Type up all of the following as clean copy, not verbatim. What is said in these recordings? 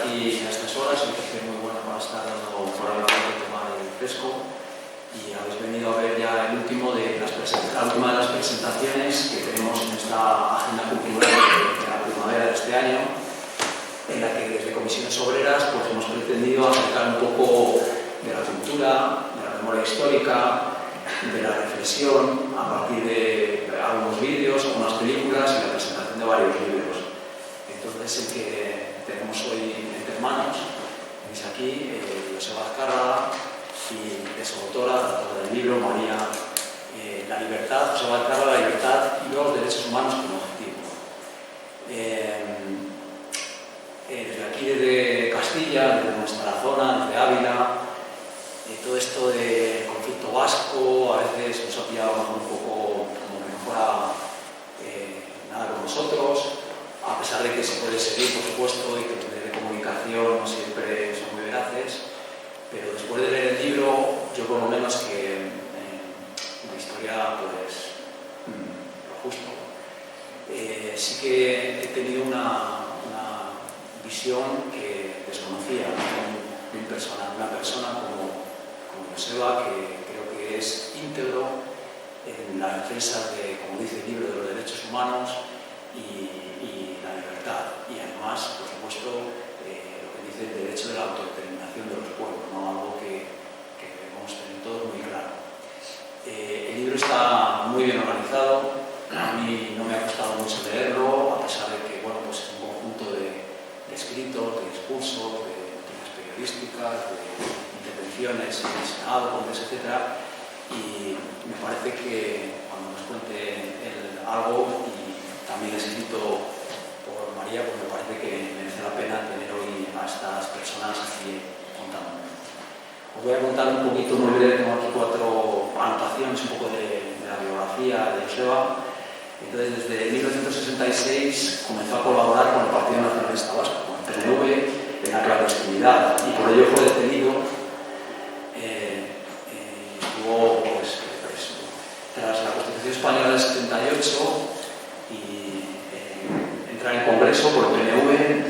aquí a estas horas, me parece muy bueno para estar dando por ahí el tema del fresco, y habéis venido a ver ya la última de las presentaciones que tenemos en esta agenda cultural de la primavera de este año, en la que desde Comisiones Obreras pues, hemos pretendido acercar un poco de la cultura, de la memoria histórica, de la reflexión, a partir de algunos vídeos, algunas películas y la presentación de varios libros. Entonces, el que tenemos hoy entre manos, veis aquí, Joseba Azcárraga, y de su autora del libro, María, La libertad, Joseba Azcárraga, la libertad y los derechos humanos como objetivo. Desde aquí, desde Castilla, desde nuestra zona, desde Ávila, todo esto de conflicto vasco a veces nos ha pillado un poco como que no fuera nada con nosotros, a pesar de que se puede seguir, por supuesto, y que los medios de comunicación no siempre son muy veraces, pero después de leer el libro, yo por lo menos que la historia, pues, lo justo, sí que he tenido una visión que desconocía de una persona como Joseba, que creo que es íntegro en la defensa de, como dice el libro, de los derechos humanos y la libertad. Y además, por supuesto, lo que dice el derecho de la autodeterminación de los pueblos, ¿no? Algo que debemos tener todos muy claro. El libro está muy bien organizado. A mí no me ha costado mucho leerlo, a pesar de que bueno, pues es un conjunto de escritos, de discursos, de noticias periodísticas, de intervenciones en el Senado, Congreso, etc. Y me parece que cuando nos cuente algo, y también escrito por María, pues me parece que merece la pena tener hoy a estas personas aquí contándome. Os voy a contar un poquito, muy breve, tengo aquí 4 anotaciones, un poco de la biografía de Joseba. Entonces, desde 1966 comenzó a colaborar con el Partido Nacionalista Vasco, con el PNV, en la clandestinidad, y por ello fue detenido. Estuvo pues, preso. Tras la Constitución Española del 78 y entrar en Congreso por el PNV en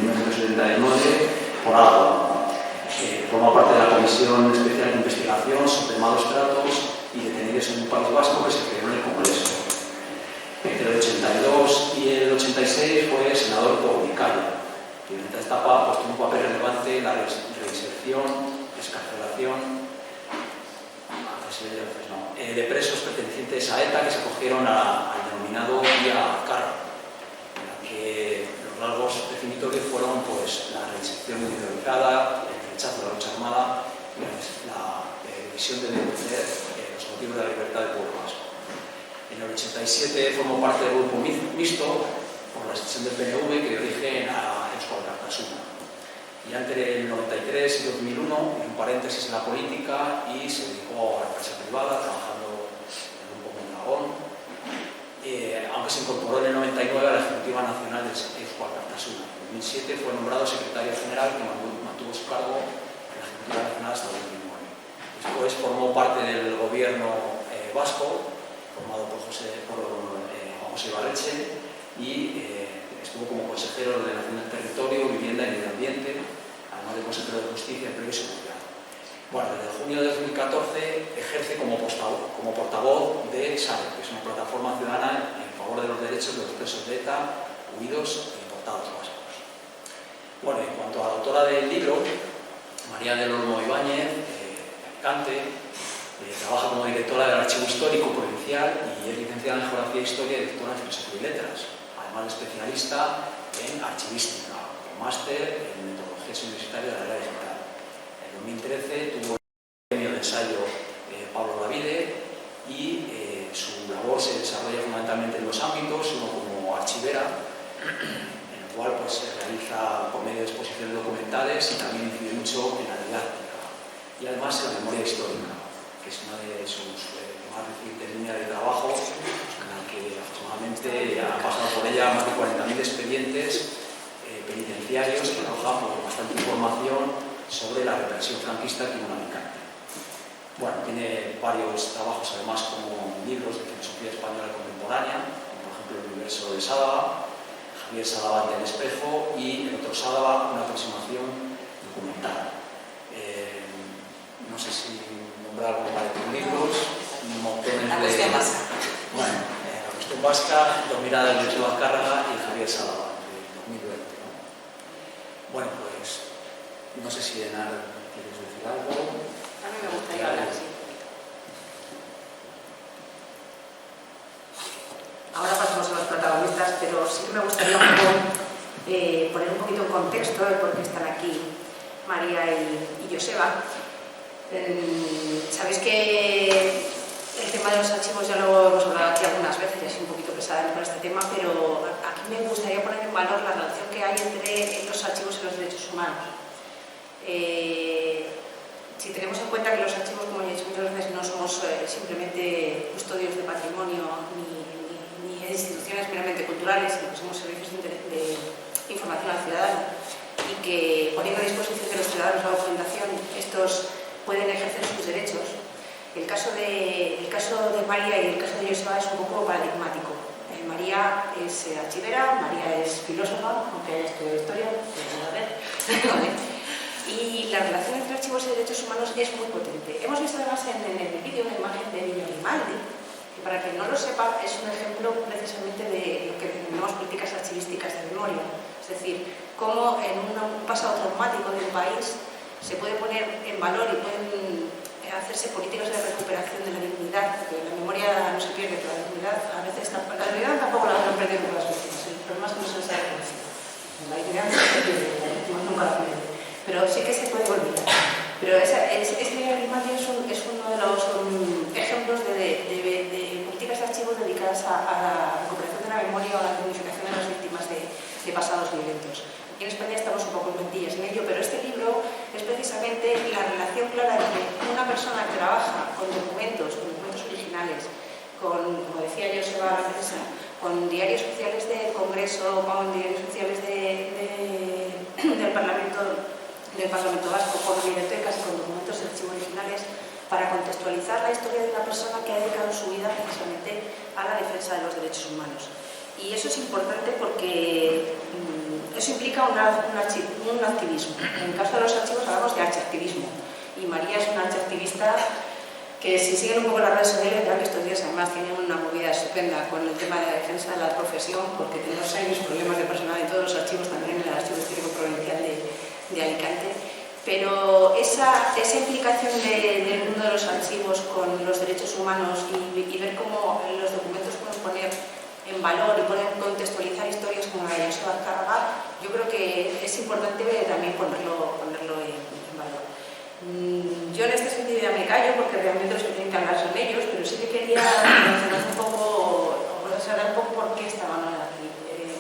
1979 por agua. Forma parte de la Comisión Especial de Investigación sobre malos tratos y detenidos en un País Vasco que se creó en el Congreso. Entre el 82 y el 86 fue senador por Vizcaya. Y en esta etapa pues, tuvo un papel relevante en la reinserción, excarcelación de presos pertenecientes a ETA que se acogieron al denominado Vía Azcárraga, en la que los rasgos definitorios fueron pues, la reinserción individualizada, el rechazo de la lucha armada y la decisión de defender los motivos de la libertad del pueblo vasco. En el 87 formó parte del grupo mixto por la sección del PNV que dio origen a Euskal Alkartasuna. Y entre el 93 y 2001 hizo un paréntesis en la política y se dedicó a la empresa privada, trabajando en el grupo Mondragón, aunque se incorporó en el 99 a la Ejecutiva Nacional de Euskal Alkartasuna. En 2007 fue nombrado secretario general que mantuvo su cargo en la Ejecutiva Nacional hasta 2009. Después formó parte del gobierno vasco, formado por Juan José Ibarretxe, y estuvo como consejero de Ordenación del Territorio, Vivienda y Medio Ambiente, además de consejero de Justicia, Empleo y Seguridad. Bueno, desde junio de 2014 ejerce como portavoz de SADE, que es una plataforma ciudadana en favor de los derechos de los presos de ETA, huidos e importados vascos. Bueno, en cuanto a la autora del libro, María del Olmo Ibáñez, Alicante, trabaja como directora del Archivo Histórico Provincial y es licenciada en Geografía e Historia y doctora en Filosofía y Letras, además de especialista en archivística, con máster en metodologías universitarias de la era digital. En 2013 tuvo el premio de ensayo Pablo Davide y su labor se desarrolla fundamentalmente en dos ámbitos, uno como archivera, en el cual pues, se realiza por medio de exposiciones documentales y también incide mucho en la didáctica y además en la memoria histórica, que es una de sus más recientes líneas de trabajo, en la que afortunadamente han pasado por ella más de 40.000 expedientes penitenciarios que arrojan bastante información sobre la represión franquista que hubo en Alicante. Bueno, tiene varios trabajos además como libros de filosofía española contemporánea, como por ejemplo El universo de Sábaga, Javier Salabat del Espejo y el otro Sádava, una aproximación documental. No sé si nombrar algo para tus libros, montones La cuestión vasca. Bueno, la cuestión vasca, dos miradas de Joseba Azcárraga y Javier Salabat, de 2020, ¿no? Bueno, pues, no sé si Enar quieres decir algo. A mí me gustaría hablar, sí. Ahora pasamos a los protagonistas, pero sí que me gustaría poner un poquito en contexto de por qué están aquí María y Joseba. Sabéis que el tema de los archivos ya lo hemos hablado aquí algunas veces, ya soy un poquito pesada con este tema, pero aquí me gustaría poner en valor la relación que hay entre los archivos y los derechos humanos. Si tenemos en cuenta que los archivos, como ya he dicho muchas veces, no somos simplemente custodios de patrimonio ni instituciones meramente culturales, sino que somos servicios de información al ciudadano, y que poniendo a disposición de los ciudadanos la documentación, estos pueden ejercer sus derechos. El caso de María y el caso de Joseba es un poco paradigmático. María es archivera, María es filósofa, aunque haya estudiado historia, ¿vale? Y la relación entre archivos y derechos humanos es muy potente. Hemos visto además en el vídeo una imagen de Niño Grimaldi, que para quien no lo sepa es un ejemplo precisamente de lo que denominamos políticas archivísticas de memoria. Es decir, cómo en un pasado traumático de un país se puede poner en valor y pueden hacerse políticas de recuperación de la dignidad, porque la memoria no se pierde, pero la dignidad a veces la dignidad tampoco la aprenden con las víctimas. El problema es que no se les ha reconocido. La dignidad no se pierde, la víctima nunca la pierde, pero sí que se puede olvidar. Pero este Grimaldi es uno de los ejemplos de políticas de archivos dedicadas a la recuperación de la memoria o a la dignificación de las víctimas de pasados violentos. Aquí en España estamos un poco en mentillas en ello, pero este libro es precisamente la relación clara entre una persona que trabaja con documentos originales, con, como decía Joseba Rafesa, con diarios oficiales del Congreso, con diarios oficiales del Parlamento Vasco, con bibliotecas y con documentos de archivo originales, para contextualizar la historia de una persona que ha dedicado su vida precisamente a la defensa de los derechos humanos. Y eso es importante porque eso implica un activismo. En el caso de los archivos hablamos de archiactivismo. Y María es una archiactivista que, si siguen un poco las redes sociales, verán que estos días además tienen una movida estupenda con el tema de la defensa de la profesión, porque tenemos serios problemas de personal en todos los archivos, también en el Archivo Histórico Provincial de Alicante. Pero esa implicación del mundo de los archivos con los derechos humanos y ver cómo los documentos pueden poner en valor y poder contextualizar historias como la de Joseba Azcárraga, yo creo que es importante también ponerlo en valor. Yo en este sentido ya me callo porque realmente los que tienen que hablar son ellos, pero sí que quería mencionar un poco, o saber un poco por qué estaban aquí.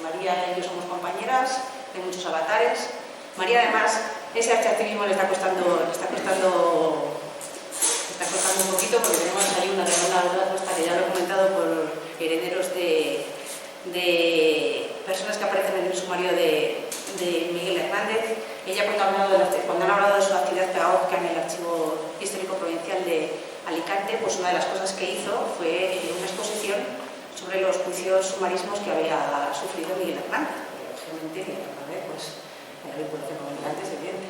María y yo somos compañeras de muchos avatares. María además, ese archiactivismo le está costando un poquito porque tenemos ahí una respuesta que ya lo he comentado por herederos de personas que aparecen en el sumario de Miguel Hernández. Ella cuando han hablado de su actividad pedagógica en el Archivo Histórico Provincial de Alicante, pues una de las cosas que hizo fue una exposición sobre los juicios sumarismos que había sufrido Miguel Hernández. Lógicamente, pues la vinculación con Alicante es evidente.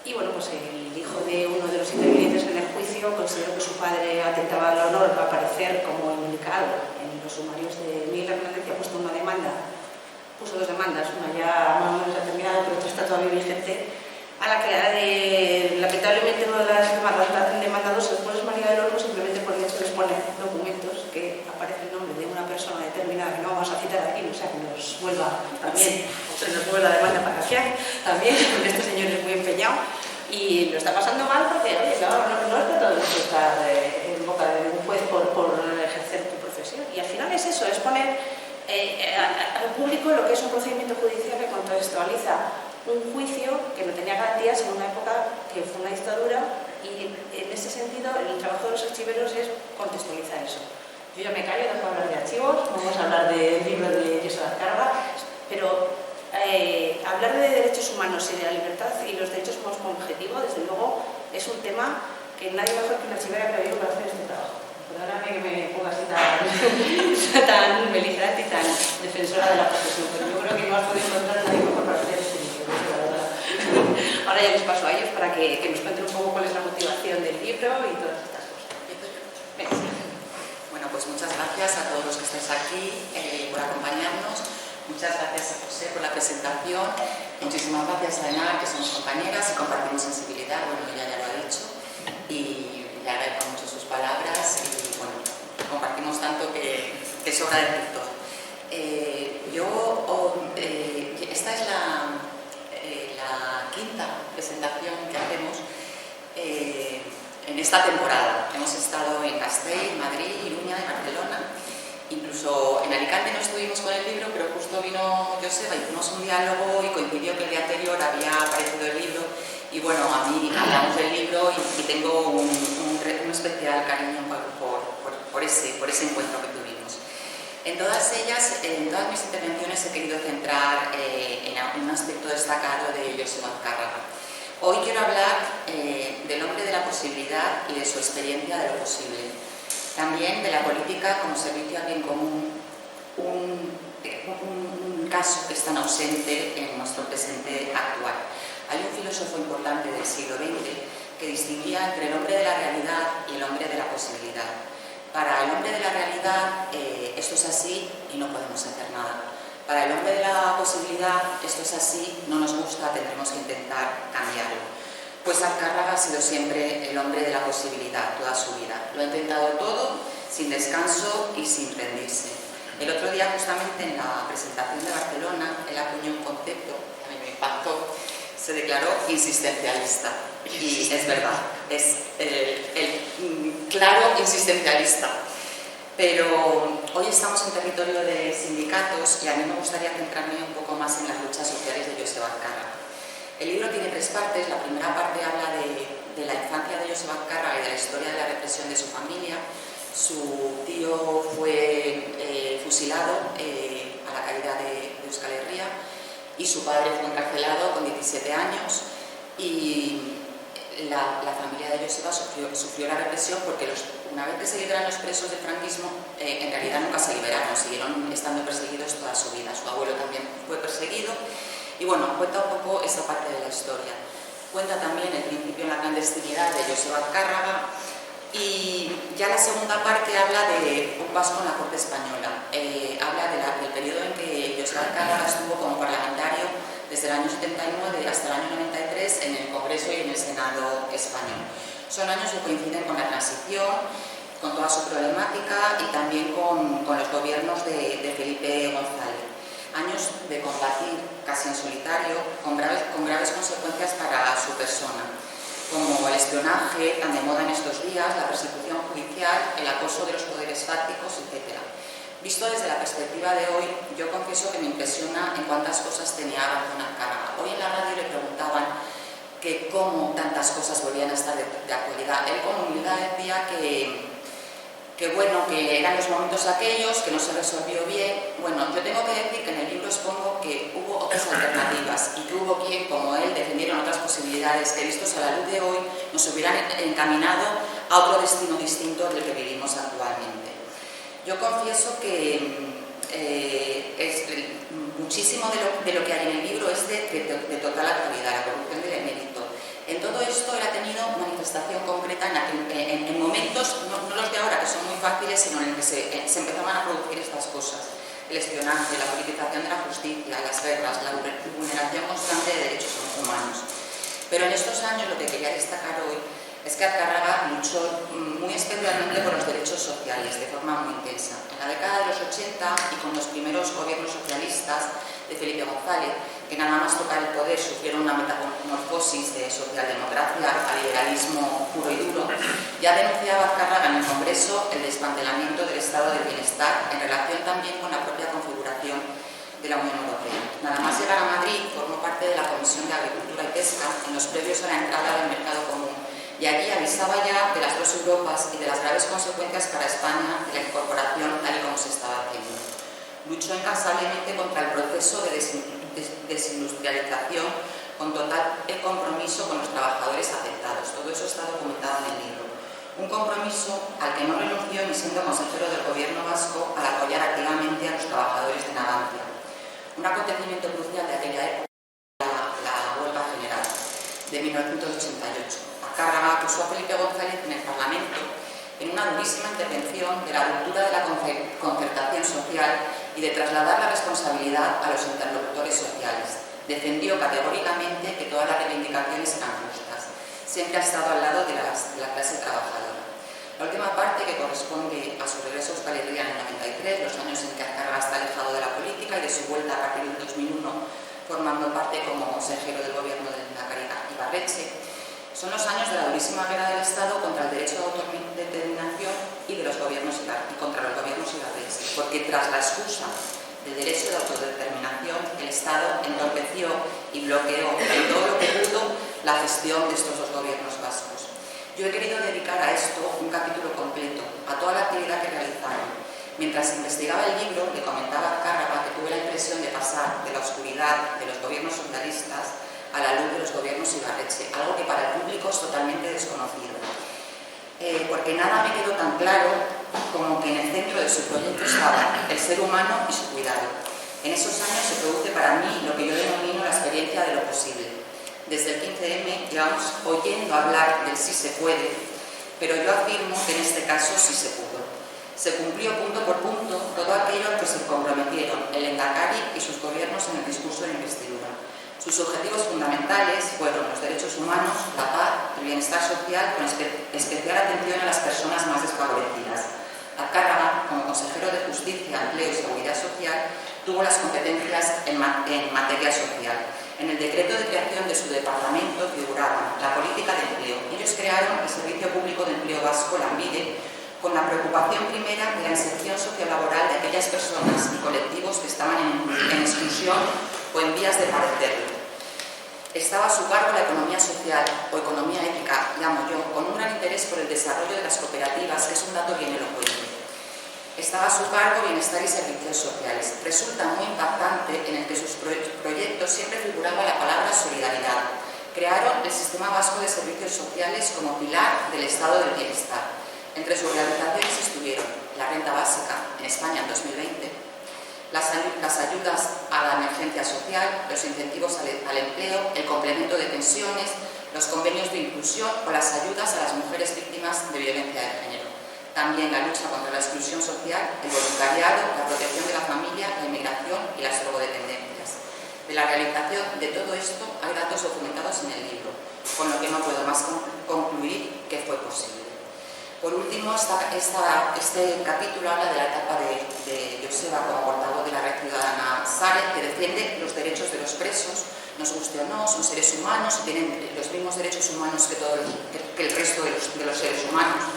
Y bueno, pues el hijo de uno de los intervinientes en el juicio consideró que su padre atentaba al honor para aparecer como implicado en los sumarios de Miguel Hernández, y ha puesto una demanda, puso dos demandas, una ya más o menos ha terminado, pero otra está todavía vigente, a la que lamentablemente uno de las demandados, el juez María del Olmo, simplemente por el hecho de exponer documentos que aparece el nombre de una persona determinada, que no vamos a citar aquí, o sea, que nos vuelva también, se nos vuelve la demanda para fiar también, porque este señor es muy empeñado y lo está pasando mal porque, oye, claro, no es que todo esto está en boca de un juez por ejercer tu profesión. Y al final es eso, es poner al público lo que es un procedimiento judicial que contextualiza un juicio que no tenía garantías en una época que fue una dictadura, y en ese sentido el trabajo de los archiveros es contextualizar eso. Yo ya me callo, dejo de hablar de archivos, vamos a hablar del libro de Joseba Azcárraga, pero hablar de derechos humanos y de la libertad y los derechos humanos como objetivo, desde luego, es un tema que nadie mejor que una archivera creo yo para hacer este trabajo. Perdóname que me ponga así tan beligerante y tan defensora de la profesión, pero yo creo que no has podido encontrar a nadie mejor para hacer este libro, la verdad. Ahora ya les paso a ellos para que nos cuenten un poco cuál es la motivación del libro y todas estas cosas. Venga. Bueno, pues muchas gracias a todos los que estáis aquí por acompañarnos. Muchas gracias a José por la presentación. Muchísimas gracias a Enar, que somos compañeras y compartimos sensibilidad. Bueno, ella ya lo ha dicho. Y le agradezco mucho sus palabras. Y bueno, compartimos tanto que sobra decir todo. Esta es la quinta presentación que hacemos en esta temporada. Hemos estado en Castell, Madrid, Iruña y Barcelona. Incluso en Alicante no estuvimos con el libro, pero justo vino Joseba, hicimos un diálogo y coincidió que el día anterior había aparecido el libro. Y bueno, a mí hablamos del libro y tengo un especial cariño por ese encuentro que tuvimos. En todas mis intervenciones he querido centrar en un aspecto destacado de Joseba Azcárraga. Hoy quiero hablar del hombre de la posibilidad y de su experiencia de lo posible. También de la política como servicio al bien común, un caso que es tan ausente en nuestro presente actual. Hay un filósofo importante del siglo XX que distinguía entre el hombre de la realidad y el hombre de la posibilidad. Para el hombre de la realidad esto es así y no podemos hacer nada. Para el hombre de la posibilidad esto es así, no nos gusta, tendremos que intentar cambiarlo. Pues Azcárraga ha sido siempre el hombre de la posibilidad toda su vida. Lo ha intentado todo, sin descanso y sin rendirse. El otro día, justamente en la presentación de Barcelona, él acuñó un concepto que a mí me impactó. Se declaró insistencialista. Y es verdad, es el claro insistencialista. Pero hoy estamos en territorio de sindicatos y a mí me gustaría centrarme un poco más en las luchas sociales de Joseba Azcárraga. El libro tiene tres partes. La primera parte habla de la infancia de Joseba Azcárraga y de la historia de la represión de su familia. Su tío fue fusilado a la caída de Euskal Herria y su padre fue encarcelado con 17 años y la familia de Joseba sufrió la represión porque una vez que se liberan los presos del franquismo, en realidad nunca se liberaron, siguieron estando perseguidos toda su vida. Su abuelo también fue perseguido y bueno, cuenta un poco esa parte de la historia. Cuenta también el principio en la clandestinidad de Joseba Azcárraga y ya la segunda parte habla de un paso con la Corte Española. Habla del periodo en que Joseba Azcárraga estuvo como parlamentario desde el año 79 hasta el año 93 en el Congreso y en el Senado español. Son años que coinciden con la transición, con toda su problemática y también con los gobiernos de Felipe González. Años de combatir casi en solitario, con graves consecuencias para su persona, como el espionaje tan de moda en estos días, la persecución judicial, el acoso de los poderes fácticos, etc. Visto desde la perspectiva de hoy, yo confieso que me impresiona en cuántas cosas tenía razón Azcárraga. Hoy en la radio le preguntaban que cómo tantas cosas volvían a estar de actualidad. Él con humildad decía que bueno, que eran los momentos aquellos, que no se resolvió bien. Bueno, yo tengo que decir que en el libro expongo que hubo otras alternativas y que hubo quien, como él, defendieron otras posibilidades que, vistos a la luz de hoy, nos hubieran encaminado a otro destino distinto del que vivimos actualmente. Yo confieso que muchísimo de lo que hay en el libro es de total actualidad, la corrupción del emérito. En todo esto él ha tenido manifestación concreta en momentos, no los de ahora, que son muy fáciles, sino en el que se empezaban a producir estas cosas. El espionaje, la politización de la justicia, las guerras, la vulneración constante de derechos humanos. Pero en estos años lo que quería destacar hoy es que Azcárraga luchó muy especialmente por los derechos sociales de forma muy intensa. En la década de los 80 y con los primeros gobiernos socialistas de Felipe González, que nada más tocar el poder sufrieron una metamorfosis de socialdemocracia a liberalismo puro y duro, ya denunciaba Azcárraga en el Congreso el desmantelamiento del estado del bienestar en relación también con la propia configuración de la Unión Europea. Nada más llegar a Madrid, formó parte de la Comisión de Agricultura y Pesca en los previos a la entrada del mercado común. Y allí avisaba ya de las dos Europas y de las graves consecuencias para España de la incorporación tal y como se estaba haciendo. Luchó incansablemente contra el proceso de desindustrialización con total compromiso con los trabajadores afectados. Todo eso está documentado en el libro. Un compromiso al que no renunció ni siendo consejero del gobierno vasco al apoyar activamente a los trabajadores de Navalmoral. 1988. Azcárraga acusó a Felipe González en el Parlamento en una durísima intervención de la ruptura de la concertación social y de trasladar la responsabilidad a los interlocutores sociales. Defendió categóricamente que todas las reivindicaciones eran justas. Siempre ha estado al lado de la clase trabajadora. La última parte, que corresponde a su regreso a Euskal Herria en el 93, los años en que Azcárraga está alejado de la política, y de su vuelta a partir del 2001 formando parte como consejero del gobierno de Lehendakari Ibarretxe, son los años de la durísima guerra del Estado contra el derecho de autodeterminación y contra los gobiernos ibarretxe, porque tras la excusa del derecho de autodeterminación, el Estado entorpeció y bloqueó en todo lo que pudo la gestión de estos dos gobiernos vascos. Yo he querido dedicar a esto un capítulo completo, a toda la actividad que realizaron. Mientras investigaba el libro, le comentaba a Azcárraga que tuve la impresión de pasar de la oscuridad de los gobiernos socialistas a la luz de los gobiernos Ibarretxe, algo que para el público es totalmente desconocido. Porque nada me quedó tan claro como que en el centro de su proyecto estaba el ser humano y su cuidado. En esos años se produce para mí lo que yo denomino la experiencia de lo posible. Desde el 15M llevamos oyendo hablar del sí se puede, pero yo afirmo que en este caso sí se pudo. Se cumplió punto por punto todo aquello al que se comprometieron el Lehendakari y sus gobiernos en el discurso de investidura. Sus objetivos fundamentales fueron los derechos humanos, la paz, el bienestar social, con especial atención a las personas más desfavorecidas. Azcárraga, como consejero de Justicia, Empleo y Seguridad Social, tuvo las competencias en materia social. En el decreto de creación de su departamento figuraba la política de empleo. Ellos crearon el Servicio Público de Empleo Vasco, Lanbide, con la preocupación primera de la inserción sociolaboral de aquellas personas y colectivos que estaban en exclusión o en vías de padecerlo. Estaba a su cargo la economía social o economía ética, llamo yo, con un gran interés por el desarrollo de las cooperativas, que es un dato bien elocuente. Estaba a su cargo bienestar y servicios sociales. Resulta muy impactante en el que sus proyectos siempre figuraba la palabra solidaridad. Crearon el Sistema Vasco de Servicios Sociales como pilar del estado del bienestar. Entre sus realizaciones estuvieron la renta básica en España en 2020, las ayudas a la emergencia social, los incentivos al empleo, el complemento de pensiones, los convenios de inclusión o las ayudas a las mujeres víctimas de violencia de género. También la lucha contra la exclusión social, el voluntariado, la protección de la familia, la inmigración y las drogodependencias. De la realización de todo esto hay datos documentados en el libro, con lo que no puedo más concluir que fue posible. Por último, este capítulo habla de la etapa de Joseba como portavoz de la Red Ciudadana Sare, que defiende los derechos de los presos, nos guste o no, son seres humanos y tienen los mismos derechos humanos que el resto de los seres humanos,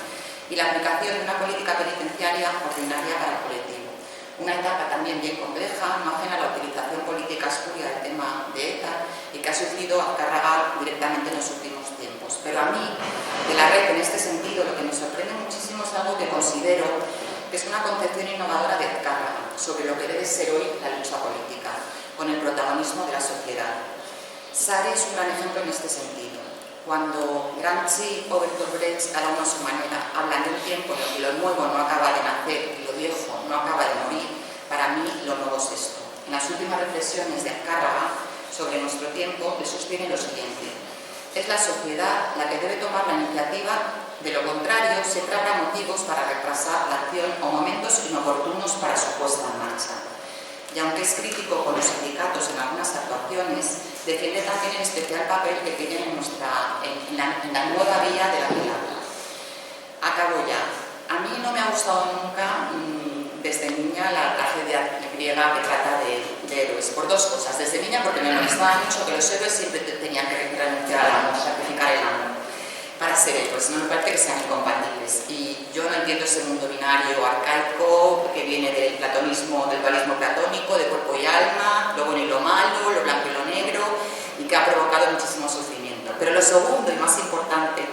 y la aplicación de una política penitenciaria ordinaria para el colectivo. Una etapa también bien compleja, no ajena a la utilización política espuria del tema de ETA y que ha sufrido Azcárraga directamente en los últimos tiempos. Pero a mí, de la red en este sentido, lo que me sorprende muchísimo es algo que considero que es una concepción innovadora de Azcárraga sobre lo que debe ser hoy la lucha política, con el protagonismo de la sociedad. Sare es un gran ejemplo en este sentido. Cuando Gramsci o Bertolt Brecht, cada uno a su manera, hablan de un tiempo en el que lo nuevo no acaba de nacer y lo viejo no acaba de morir, para mí lo nuevo es esto. En las últimas reflexiones de Azcárraga sobre nuestro tiempo le sostiene lo siguiente: es la sociedad la que debe tomar la iniciativa, de lo contrario siempre habrá motivos para retrasar la acción o momentos inoportunos para su puesta en marcha. Y aunque es crítico con los sindicatos en algunas actuaciones, defiende también el especial papel que tienen en la nueva vía de la palabra. Acabo ya. A mí no me ha gustado nunca, desde niña, la tragedia griega que trata de héroes, por dos cosas. Desde niña porque me molestaba mucho que los héroes siempre tenían que renunciar al amor, sacrificar el amor para ser héroes. No me parece que sean incompatibles. Y yo no entiendo ese mundo binario arcaico que viene del platonismo, del dualismo platónico, de cuerpo y alma, lo bueno y lo malo, lo blanco y lo negro, y que ha provocado muchísimo sufrimiento. Pero lo segundo y más importante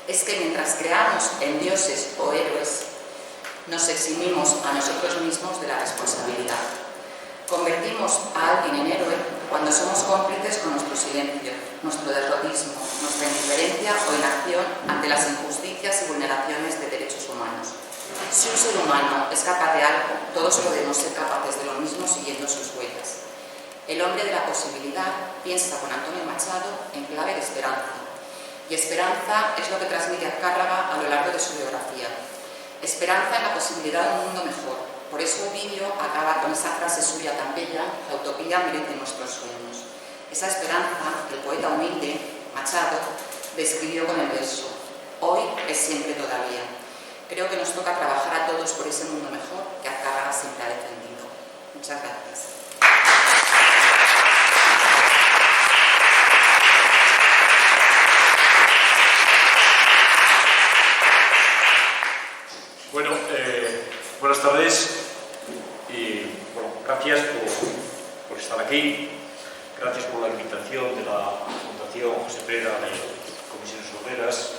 es que mientras creamos en dioses o héroes, nos eximimos a nosotros mismos de la responsabilidad. Convertimos a alguien en héroe cuando somos cómplices con nuestro silencio, nuestro derrotismo, nuestra indiferencia o inacción ante las injusticias y vulneraciones de derechos humanos. Si un ser humano es capaz de algo, todos podemos ser capaces de lo mismo siguiendo sus huellas. El hombre de la posibilidad piensa con Antonio Machado en clave de esperanza. Y esperanza es lo que transmite Azcárraga a lo largo de su biografía. Esperanza en la posibilidad de un mundo mejor. Por eso el vídeo acaba con esa frase suya tan bella: la utopía merece nuestros sueños. Esa esperanza que el poeta humilde, Machado, describió con el verso: hoy es siempre todavía. Creo que nos toca trabajar a todos por ese mundo mejor que Azcárraga siempre ha defendido. Muchas gracias. Bueno, buenas tardes y gracias por estar aquí, gracias por la invitación de la Fundación José Pera de Comisiones Obreras,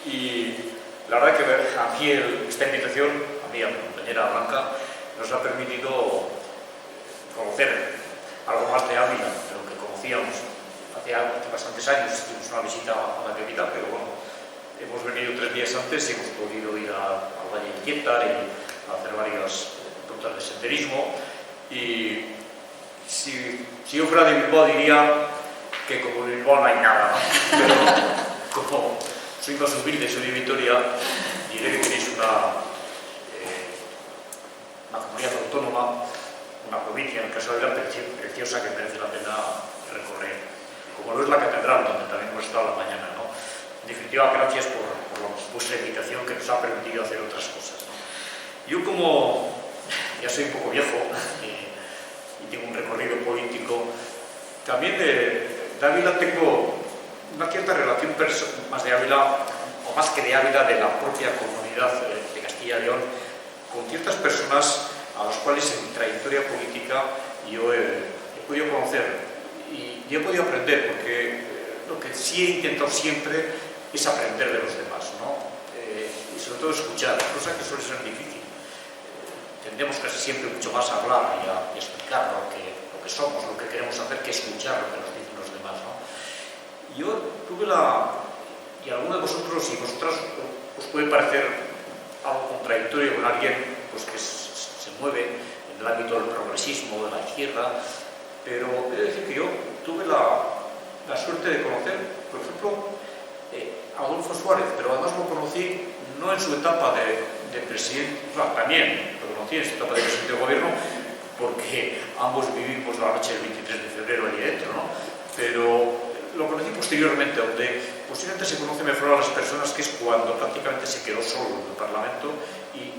y la verdad que a mí esta invitación, a mí, a mi compañera Blanca, nos ha permitido conocer algo más de Ávila de lo que conocíamos hace bastantes años. Hicimos una visita a la capital, pero bueno, hemos venido 3 días antes y hemos podido ir al Valle de Quiétar y hacer varias rutas de senderismo. Y si yo fuera de Bilbao diría que como en Bilbao no hay nada, ¿no? Pero como soy más humilde, soy de Vitoria, diré que tenéis una comunidad autónoma, una provincia, en el caso de Ávila, preciosa, que merece la pena recorrer, como lo es la catedral, donde también hemos estado a la mañana, ¿no? En definitiva, gracias por vuestra invitación, que nos ha permitido hacer otras cosas, ¿no? Yo, como ya soy un poco viejo y tengo un recorrido político, también de Ávila tengo una cierta relación más de Ávila, o más que de Ávila, de la propia comunidad de Castilla y León, con ciertas personas a las cuales en mi trayectoria política yo he podido conocer y he podido aprender, porque lo que sí he intentado siempre es aprender de los demás, ¿no? Y sobre todo escuchar, cosa que suele ser difícil. Tendemos casi siempre mucho más a hablar y a explicar lo que somos, lo que queremos hacer, que escuchar lo que nos dicen los demás, ¿no? Yo tuve y a alguno de vosotros y vosotras os puede parecer algo contradictorio con alguien pues, que se mueve en el ámbito del progresismo, de la izquierda, pero he de decir que yo tuve la suerte de conocer, por ejemplo, a Adolfo Suárez, pero además lo conocí no en su etapa de presidente, también lo conocí en su etapa de presidente de gobierno, porque ambos vivimos la noche del 23 de febrero allí dentro, ¿no? Pero lo conocí posteriormente, donde posiblemente se conoce mejor a las personas, que es cuando prácticamente se quedó solo en el Parlamento y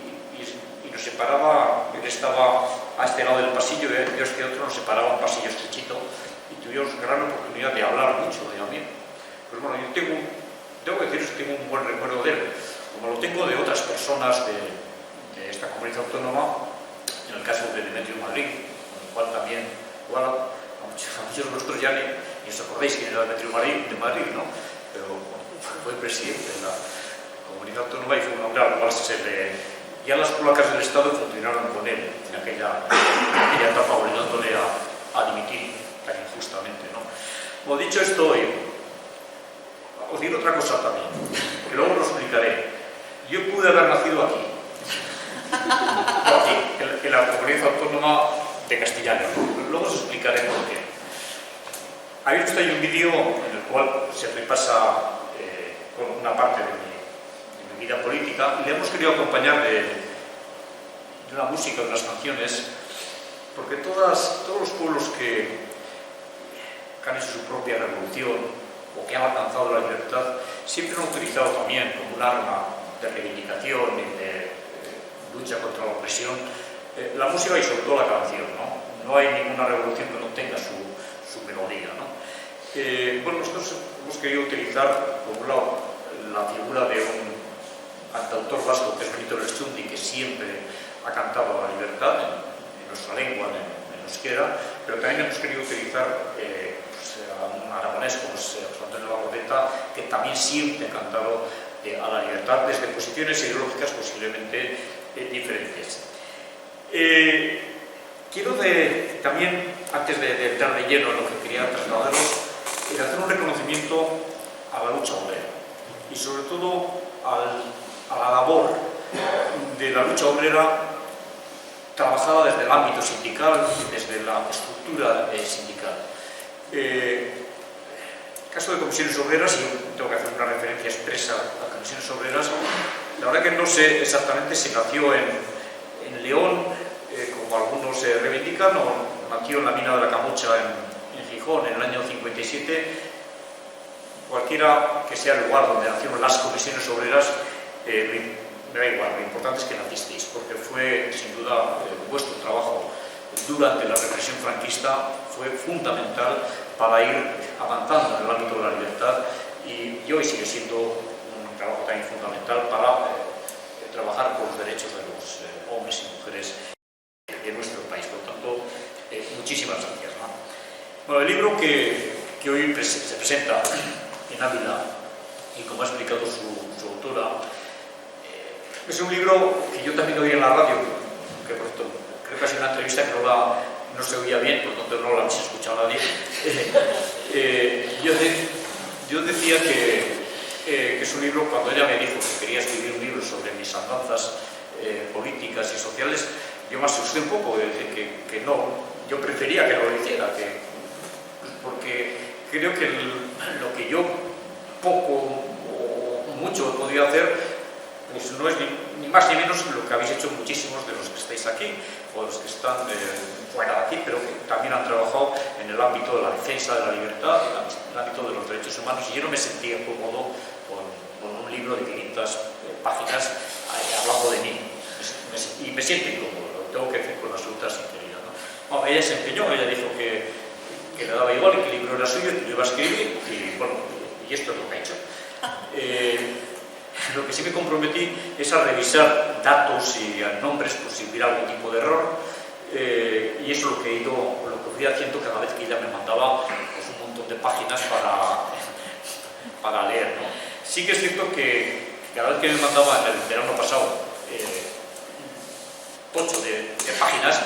nos separaba. Él estaba a este lado del pasillo y yo a este otro, nos separaba un pasillo estrechito y tuvimos gran oportunidad de hablar mucho de mí. Pues bueno, yo tengo que deciros que tengo un buen recuerdo de él, como lo tengo de otras personas de esta comunidad autónoma, en el caso de Demetrio Madrid, con el cual también, a muchos de vosotros ya ni os acordáis quién era Demetrio de Madrid, ¿no? Pero bueno, fue presidente de la comunidad autónoma y fue un hombre al cual ya las placas del Estado funcionaron con él en aquella etapa, obligándole a dimitir tan injustamente, ¿no? Como dicho esto, os diré otra cosa también, que luego lo explicaré. Yo pude haber nacido aquí, en la comunidad autónoma de Castilla y León. Luego os explicaré por qué. Ahí está un vídeo en el cual se repasa con una parte de mi vida política, y le hemos querido acompañar de una música, de unas canciones, porque todos los pueblos que han hecho su propia revolución o que han alcanzado la libertad siempre han utilizado también como un arma de reivindicación y de lucha contra la opresión la música y sobre todo la canción, ¿no? No hay ninguna revolución que no tenga su melodía, ¿no? Bueno, nosotros hemos querido utilizar, por un lado, la figura de un cantautor vasco que es Benito Lerchundi, que siempre ha cantado la libertad en nuestra lengua, en euskera, pero también hemos querido utilizar a un aragonés como es José Antonio Barrodeta, que también siempre ha cantado a la libertad desde posiciones ideológicas posiblemente diferentes. Quiero también, antes de entrar de lleno en lo que quería trasladaros, hacer un reconocimiento a la lucha obrera y sobre todo a la labor de la lucha obrera trabajada desde el ámbito sindical y desde la estructura sindical. caso de Comisiones Obreras, y yo tengo que hacer una referencia expresa a Comisiones Obreras, la verdad que no sé exactamente si nació en León, como algunos reivindican, o nació en la mina de la Camucha en Gijón en el año 57. Cualquiera que sea el lugar donde nacieron las Comisiones Obreras, me da igual, lo importante es que nacisteis, porque fue sin duda vuestro trabajo durante la represión franquista fue fundamental para ir avanzando en el ámbito de la libertad, y hoy sigue siendo un trabajo también fundamental para trabajar por los derechos de los hombres y mujeres de nuestro país. Por tanto, muchísimas gracias, ¿no? Bueno, el libro que hoy se presenta en Ávila, y como ha explicado su autora, es un libro que yo también oí en la radio, que por cierto, creo que ha sido una entrevista que no se oía bien, por lo tanto no la habéis escuchado nadie. Yo decía que es un libro, cuando ella me dijo que quería escribir un libro sobre mis andanzas políticas y sociales, yo me asusté un poco, de decir que no, yo prefería que no lo hiciera, porque creo que lo que yo poco o mucho podía hacer, pues no es ni más ni menos lo que habéis hecho muchísimos de los que estáis aquí, o los que están fuera de aquí, pero que también han trabajado en el ámbito de la defensa de la libertad, en el ámbito de los derechos humanos, y yo no me sentía cómodo con un libro de 500 páginas hablando de mí, y me siento incómodo, lo tengo que decir con absoluta sinceridad, ¿no? Bueno, ella se empeñó, ella dijo que le daba igual y que el libro era suyo, que lo iba a escribir, y bueno, y esto es lo que ha hecho. Lo que sí me comprometí es a revisar datos y nombres por si hubiera algún tipo de error, y eso es lo que fui haciendo cada vez que ella me mandaba pues, un montón de páginas para leer, ¿no? Sí que es cierto que cada vez que me mandaba en el verano pasado 8 de páginas,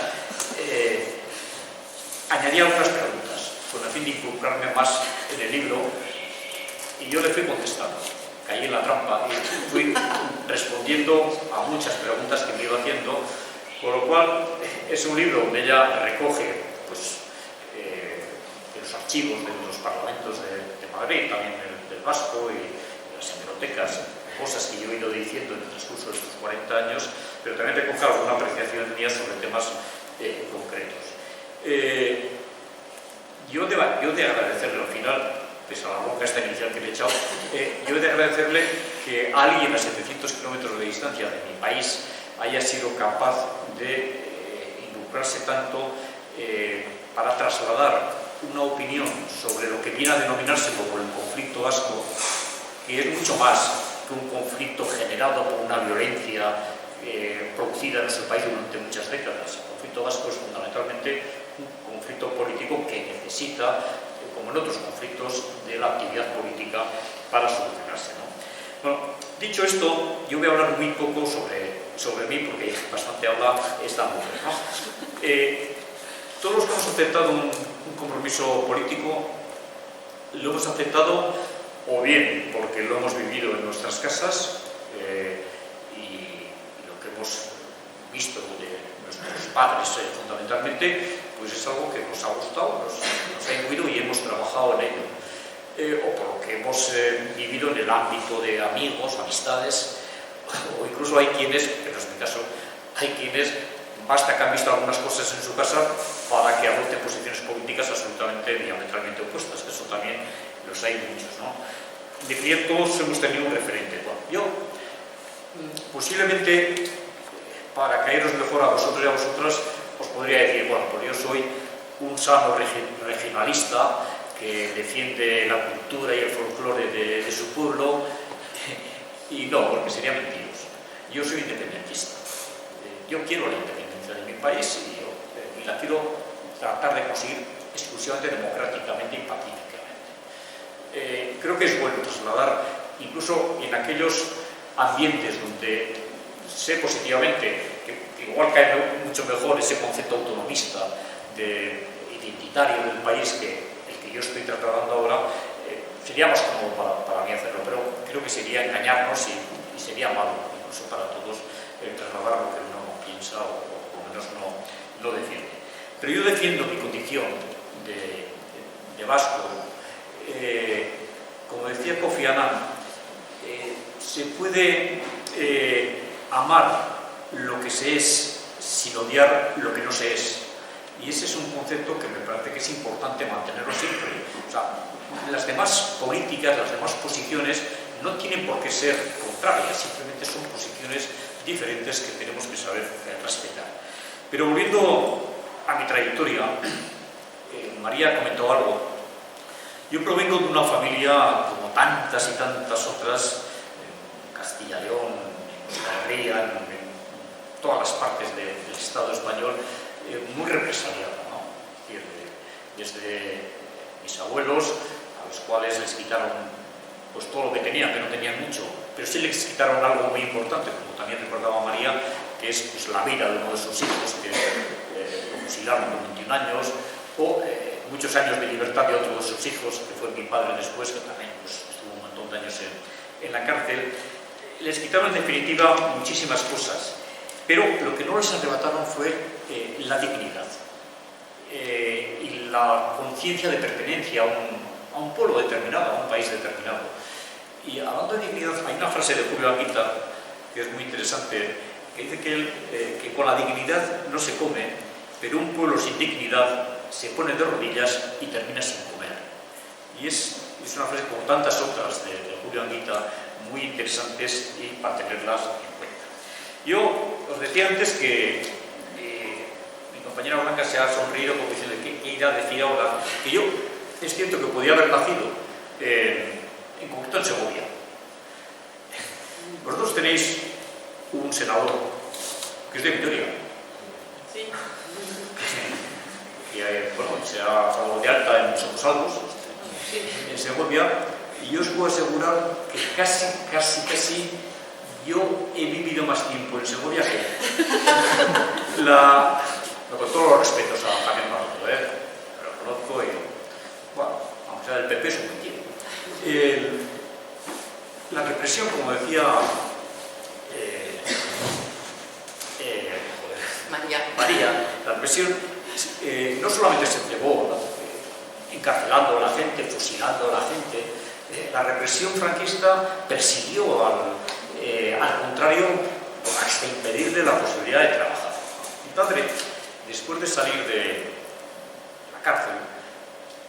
añadía otras preguntas con el fin de involucrarme más en el libro, y yo le fui contestando. Caí en la trampa y fui respondiendo a muchas preguntas que me iba haciendo, con lo cual es un libro donde ella recoge pues, los archivos de los parlamentos de Madrid, también del Vasco y de las hemerotecas, cosas que yo he ido diciendo en el transcurso de estos 40 años, pero también recoge alguna apreciación mía sobre temas concretos. Yo de agradecerle al final, pese a la boca esta inicial que le he echado, yo he de agradecerle que alguien a 700 kilómetros de distancia de mi país haya sido capaz de involucrarse tanto para trasladar una opinión sobre lo que viene a denominarse como el conflicto vasco, que es mucho más que un conflicto generado por una violencia producida en nuestro país durante muchas décadas. El conflicto vasco es fundamentalmente un conflicto político que necesita, como en otros conflictos, de la actividad política para solucionarse, ¿no? Bueno, dicho esto, yo voy a hablar muy poco sobre mí, porque bastante habla esta mujer, ¿no? Todos los que hemos aceptado un compromiso político, lo hemos aceptado o bien porque lo hemos vivido en nuestras casas, y lo que hemos visto de nuestros padres fundamentalmente, pues es algo que nos ha gustado, nos ha influido y hemos trabajado en ello, o por lo que hemos vivido en el ámbito de amigos, amistades, o incluso hay quienes, que no es mi caso, hay quienes basta que han visto algunas cosas en su casa para que adopten posiciones políticas absolutamente diametralmente opuestas. Eso también los hay muchos, ¿no? De ciertos hemos tenido un referente. Bueno, yo posiblemente, para caeros mejor a vosotros y a vosotras, os podría decir, bueno, pues yo soy un sano regionalista que defiende la cultura y el folclore de su pueblo, y no, porque sería mentiroso. Yo soy independentista. Yo quiero la independencia de mi país y la quiero tratar de conseguir exclusivamente democráticamente y pacíficamente. Creo que es bueno trasladar, incluso en aquellos ambientes donde sé positivamente que igual cae mucho mejor ese concepto autonomista, identitario del país que el que yo estoy tratando ahora, sería más cómodo para mí hacerlo, pero creo que sería engañarnos y sería malo, incluso para todos, trasladar lo que uno piensa o por lo menos no defiende. Pero yo defiendo mi condición de vasco como decía Kofi Annan, se puede amar lo que se es sin odiar lo que no se es. Y ese es un concepto que me parece que es importante mantenerlo siempre. O sea, las demás políticas, las demás posiciones no tienen por qué ser contrarias, simplemente son posiciones diferentes que tenemos que saber respetar. Pero volviendo a mi trayectoria, María comentó algo. Yo provengo de una familia, como tantas y tantas otras, en Castilla y León, en Euskal Herria, en todas las partes del Estado español, muy represaliada, ¿no? Es decir, desde mis abuelos, a los cuales les quitaron pues todo lo que tenían, que no tenían mucho, pero sí les quitaron algo muy importante, como también recordaba María, que es pues, la vida de uno de sus hijos, que lo fusilaron con 21 años, o muchos años de libertad de otro de sus hijos, que fue mi padre después, que también pues, estuvo un montón de años en la cárcel. Les quitaron en definitiva muchísimas cosas, pero lo que no les arrebataron fue la dignidad y la conciencia de pertenencia a un pueblo determinado, a un país determinado. Y hablando de dignidad, hay una frase de Julio Anguita que es muy interesante, que dice que con la dignidad no se come, pero un pueblo sin dignidad se pone de rodillas y termina sin comer. Y es una frase como tantas otras de Julio Anguita, muy interesantes y para tenerlas en cuenta. Yo os decía antes que mi compañera Blanca se ha sonreído como diciendo ¿qué irá a decir ahora? Que yo, es cierto que podía haber nacido en concreto en Segovia. Vosotros tenéis un senador que es de Vitoria. Sí. Que bueno, se ha dado de alta en Somosalvos, en Segovia, y yo os puedo asegurar que casi yo he vivido más tiempo en Segovia que con todos los respetos a Javier Maroto, lo conozco y bueno, aunque sea del PP es un buen tiempo. La represión, como decía María, la represión no solamente se llevó encarcelando a la gente, fusilando a la gente, la represión franquista persiguió al contrario, hasta impedirle la posibilidad de trabajar. Mi padre, después de salir de la cárcel,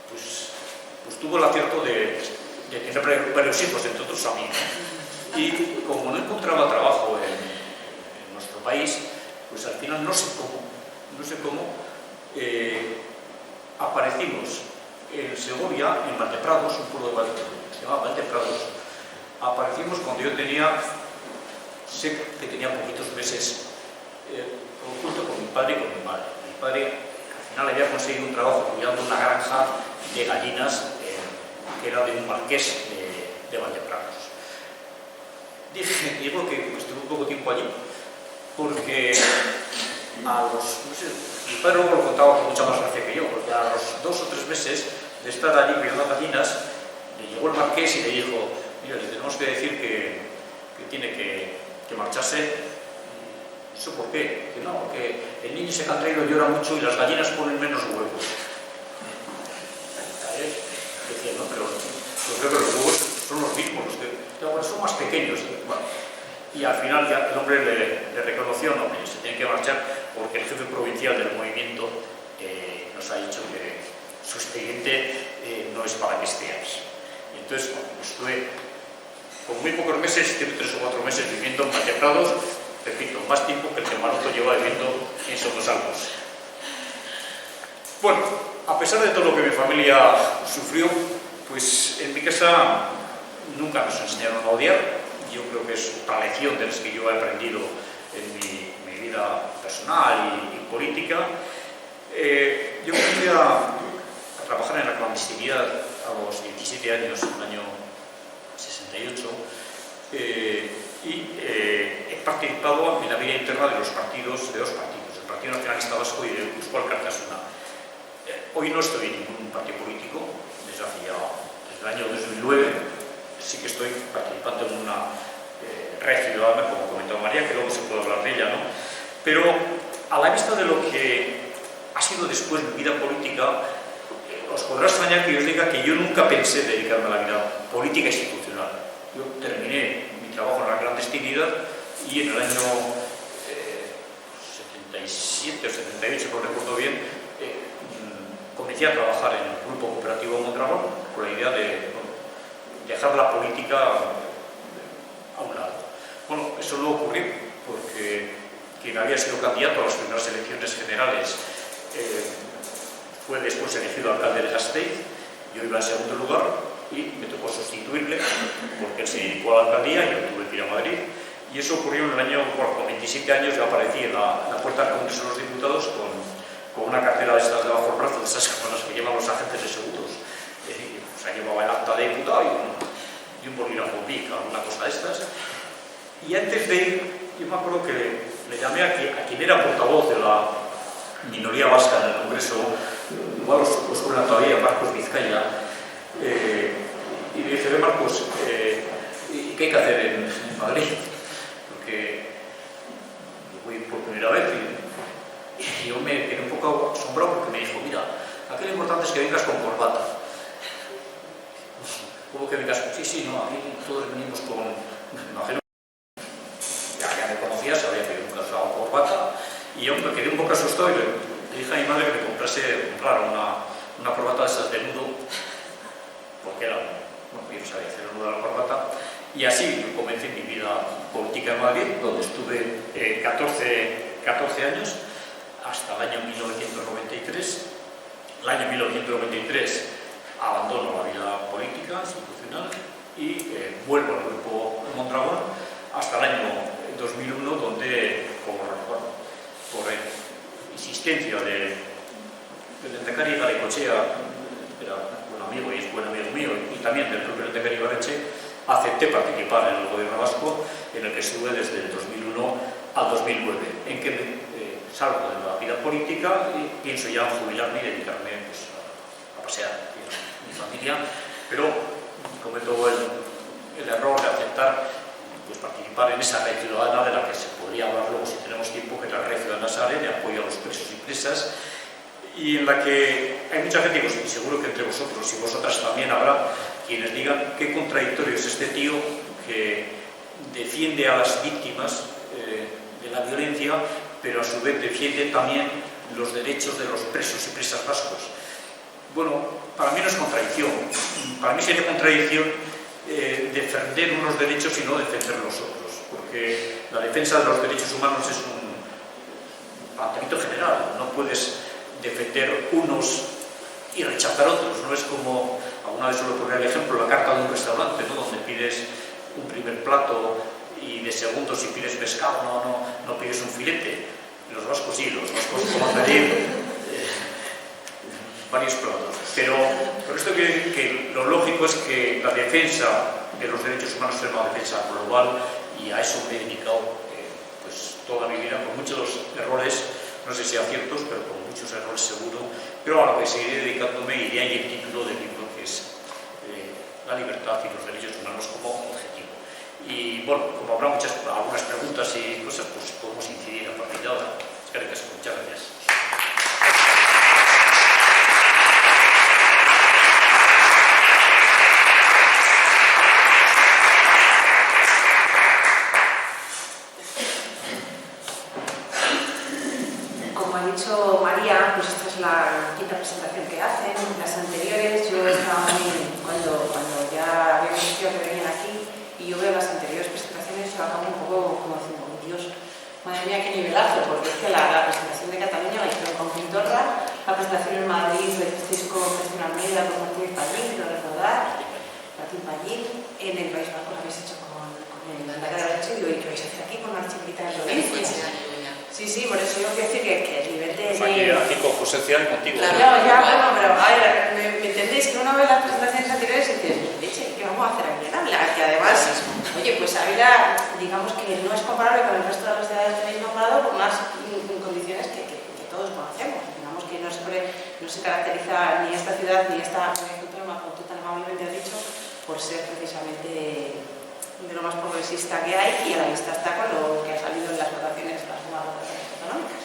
pues tuvo el acierto de tener varios hijos, entre otros a mí. Y como no encontraba trabajo en nuestro país, pues al final no sé cómo, aparecimos en Segovia, en Valdeprados, un pueblo de Valdeprados, se llama Valdeprados. Aparecimos cuando yo sé que tenía poquitos meses, junto con mi padre y con mi madre. Mi padre al final había conseguido un trabajo cuidando una granja de gallinas que era de un marqués de Valdeprados. Digo que estuve un poco tiempo allí, porque mi padre luego lo contaba con mucha más gracia que yo, porque a los 2 o 3 meses de estar allí cuidando gallinas, le llegó el marqués y le dijo: mira, le tenemos que decir que tiene que marcharse. ¿Eso por qué? Que no, porque el niño ese que han traído llora mucho y las gallinas ponen menos huevos. Decía, no, pero yo creo que los huevos son los mismos, son más pequeños. Bueno, y al final ya el hombre le reconoció, no, que se tiene que marchar porque el jefe provincial del movimiento nos ha dicho que su expediente no es para que estéis. Y entonces, bueno, estuve con muy pocos meses, 3 o 4 meses viviendo en Valdeprados, repito, más tiempo que el que Maroto lleva viviendo en Somosalvos. Bueno, a pesar de todo lo que mi familia sufrió, pues en mi casa nunca nos enseñaron a odiar. Yo creo que es otra lección de las que yo he aprendido en mi vida personal y política. Yo comencé a trabajar en la clandestinidad a los 17 años, en el año 68, y he participado en la vida interna de dos partidos, el Partido Nacionalista Vasco y el Euskal Alkartasuna. Hoy no estoy en ningún partido político, desde el año 2009, sí que estoy participando en una red ciudadana, como comentó María, que luego se puede hablar de ella, ¿no? Pero a la vista de lo que ha sido después mi vida política, os podrá extrañar que yo os diga que yo nunca pensé dedicarme a la vida política institucional. Yo terminé mi trabajo en la clandestinidad y en el año 77 o 78, no recuerdo bien, comencé a trabajar en el Grupo Cooperativo Mondragón con la idea de dejar la política a un lado. Bueno, eso no ocurrió porque quien había sido candidato a las primeras elecciones generales fue después elegido alcalde de Gasteiz. Yo iba en segundo lugar y me tocó sustituirle porque él se dedicó a la alcaldía y yo tuve que ir a Madrid. Y eso ocurrió en el año, bueno, con 27 años yo aparecí en la puerta del Congreso de los Diputados con una cartera de estas debajo del brazo, de esas con las que llevan los agentes de seguros. O sea, llevaba el acta de diputado y un bolígrafo BIC, alguna cosa de estas. Y antes de ir, yo me acuerdo que le llamé a quien era portavoz de la minoría vasca en el Congreso, igual os suena todavía, Marcos Vizcaya, y le dije, Marcos, ¿y qué hay que hacer en Madrid? Porque yo voy por primera vez y yo me quedé un poco asombrado porque me dijo, mira, aquí lo importante es que vengas con corbata. ¿Cómo que vengas? Sí, no, aquí todos venimos con, me imagino, ya me conocía, sabía que nunca usaba corbata, y yo me quedé un poco asustado y le dije a mi madre que me comprara una corbata de esas de nudo, porque era, bueno, yo no sabía hacer el nudo de la corbata, y así comencé mi vida política en Madrid, donde estuve 14 años, hasta el año 1993. El año 1993 abandono la vida política, institucional, y vuelvo al Grupo Mondragón hasta el año 2001, donde, por insistencia del lehendakari Garaikoetxea, era un amigo y es buen amigo mío, y también del propio lehendakari Ibarretxe, acepté participar en el gobierno vasco, en el que estuve desde el 2001 al 2009, en que salgo de la vida política y pienso ya jubilarme y dedicarme pues, a pasear a mi familia, pero cometo el error de aceptar pues, participar en esa red ciudadana de la que se podría hablar luego si tenemos tiempo, que es la red ciudadana SARE, de apoyo a los presos y presas, y en la que hay mucha gente, y seguro que entre vosotros y vosotras también habrá quienes digan qué contradictorio es este tío que defiende a las víctimas de la violencia, pero a su vez defiende también los derechos de los presos y presas vascos. Bueno, para mí no es contradicción. Para mí sería contradicción defender unos derechos y no defender los otros, porque la defensa de los derechos humanos es un planteamiento general. No puedes defender unos y rechazar otros. No es como, alguna vez suelo poner el ejemplo, la carta de un restaurante, ¿no? Donde pides un primer plato y de segundo, si pides pescado, no pides un filete. Los vascos sí, los vascos como pedir varios platos. Pero por esto que lo lógico es que la defensa de los derechos humanos es una defensa global, y a eso me he dedicado pues toda mi vida, con muchos errores, no sé si aciertos, pero con muchos errores seguro, pero a lo que seguiré dedicándome, y de ahí el título del libro, que es la libertad y los derechos humanos como objetivo. Y bueno, como habrá algunas preguntas y cosas, pues podemos incidir a partir de ahora. Muchas gracias. Como ha dicho María, pues esta es la quinta presentación que hacen. Las anteriores, yo estaba cuando ya había conocido que venían aquí, y yo veo las anteriores presentaciones y yo acabo un poco como diciendo, Dios, madre mía, qué nivelazo, porque es que la presentación de Cataluña la hicieron con Quintorra, la presentación en Madrid la hicisteis con Cristina Almeida, con Martín Pallín, con Rodar, Martín Pallín, en el País Vasco lo habéis hecho con el Ibarretxe, y digo, ¿y qué vais a hacer aquí con una chiquita de provincia? Sí, por eso yo quiero decir que el nivel de... Aquí con José Cian contigo. Claro, ya, bueno, pero a ver, ¿me entendéis? Que uno ve las presentaciones anteriores y dices, leche, ¿qué vamos a hacer aquí en Ávila? Que además, oye, pues Ávila, digamos que no es comparable con el resto de las ciudades que habéis nombrado por unas condiciones que todos conocemos. Digamos que no se caracteriza ni esta ciudad ni esta comunidad autónoma, como tú tan amablemente has dicho, por ser precisamente de lo más progresista que hay, y a la vista está con lo que ha salido en las votaciones, las nuevas votaciones autonómicas.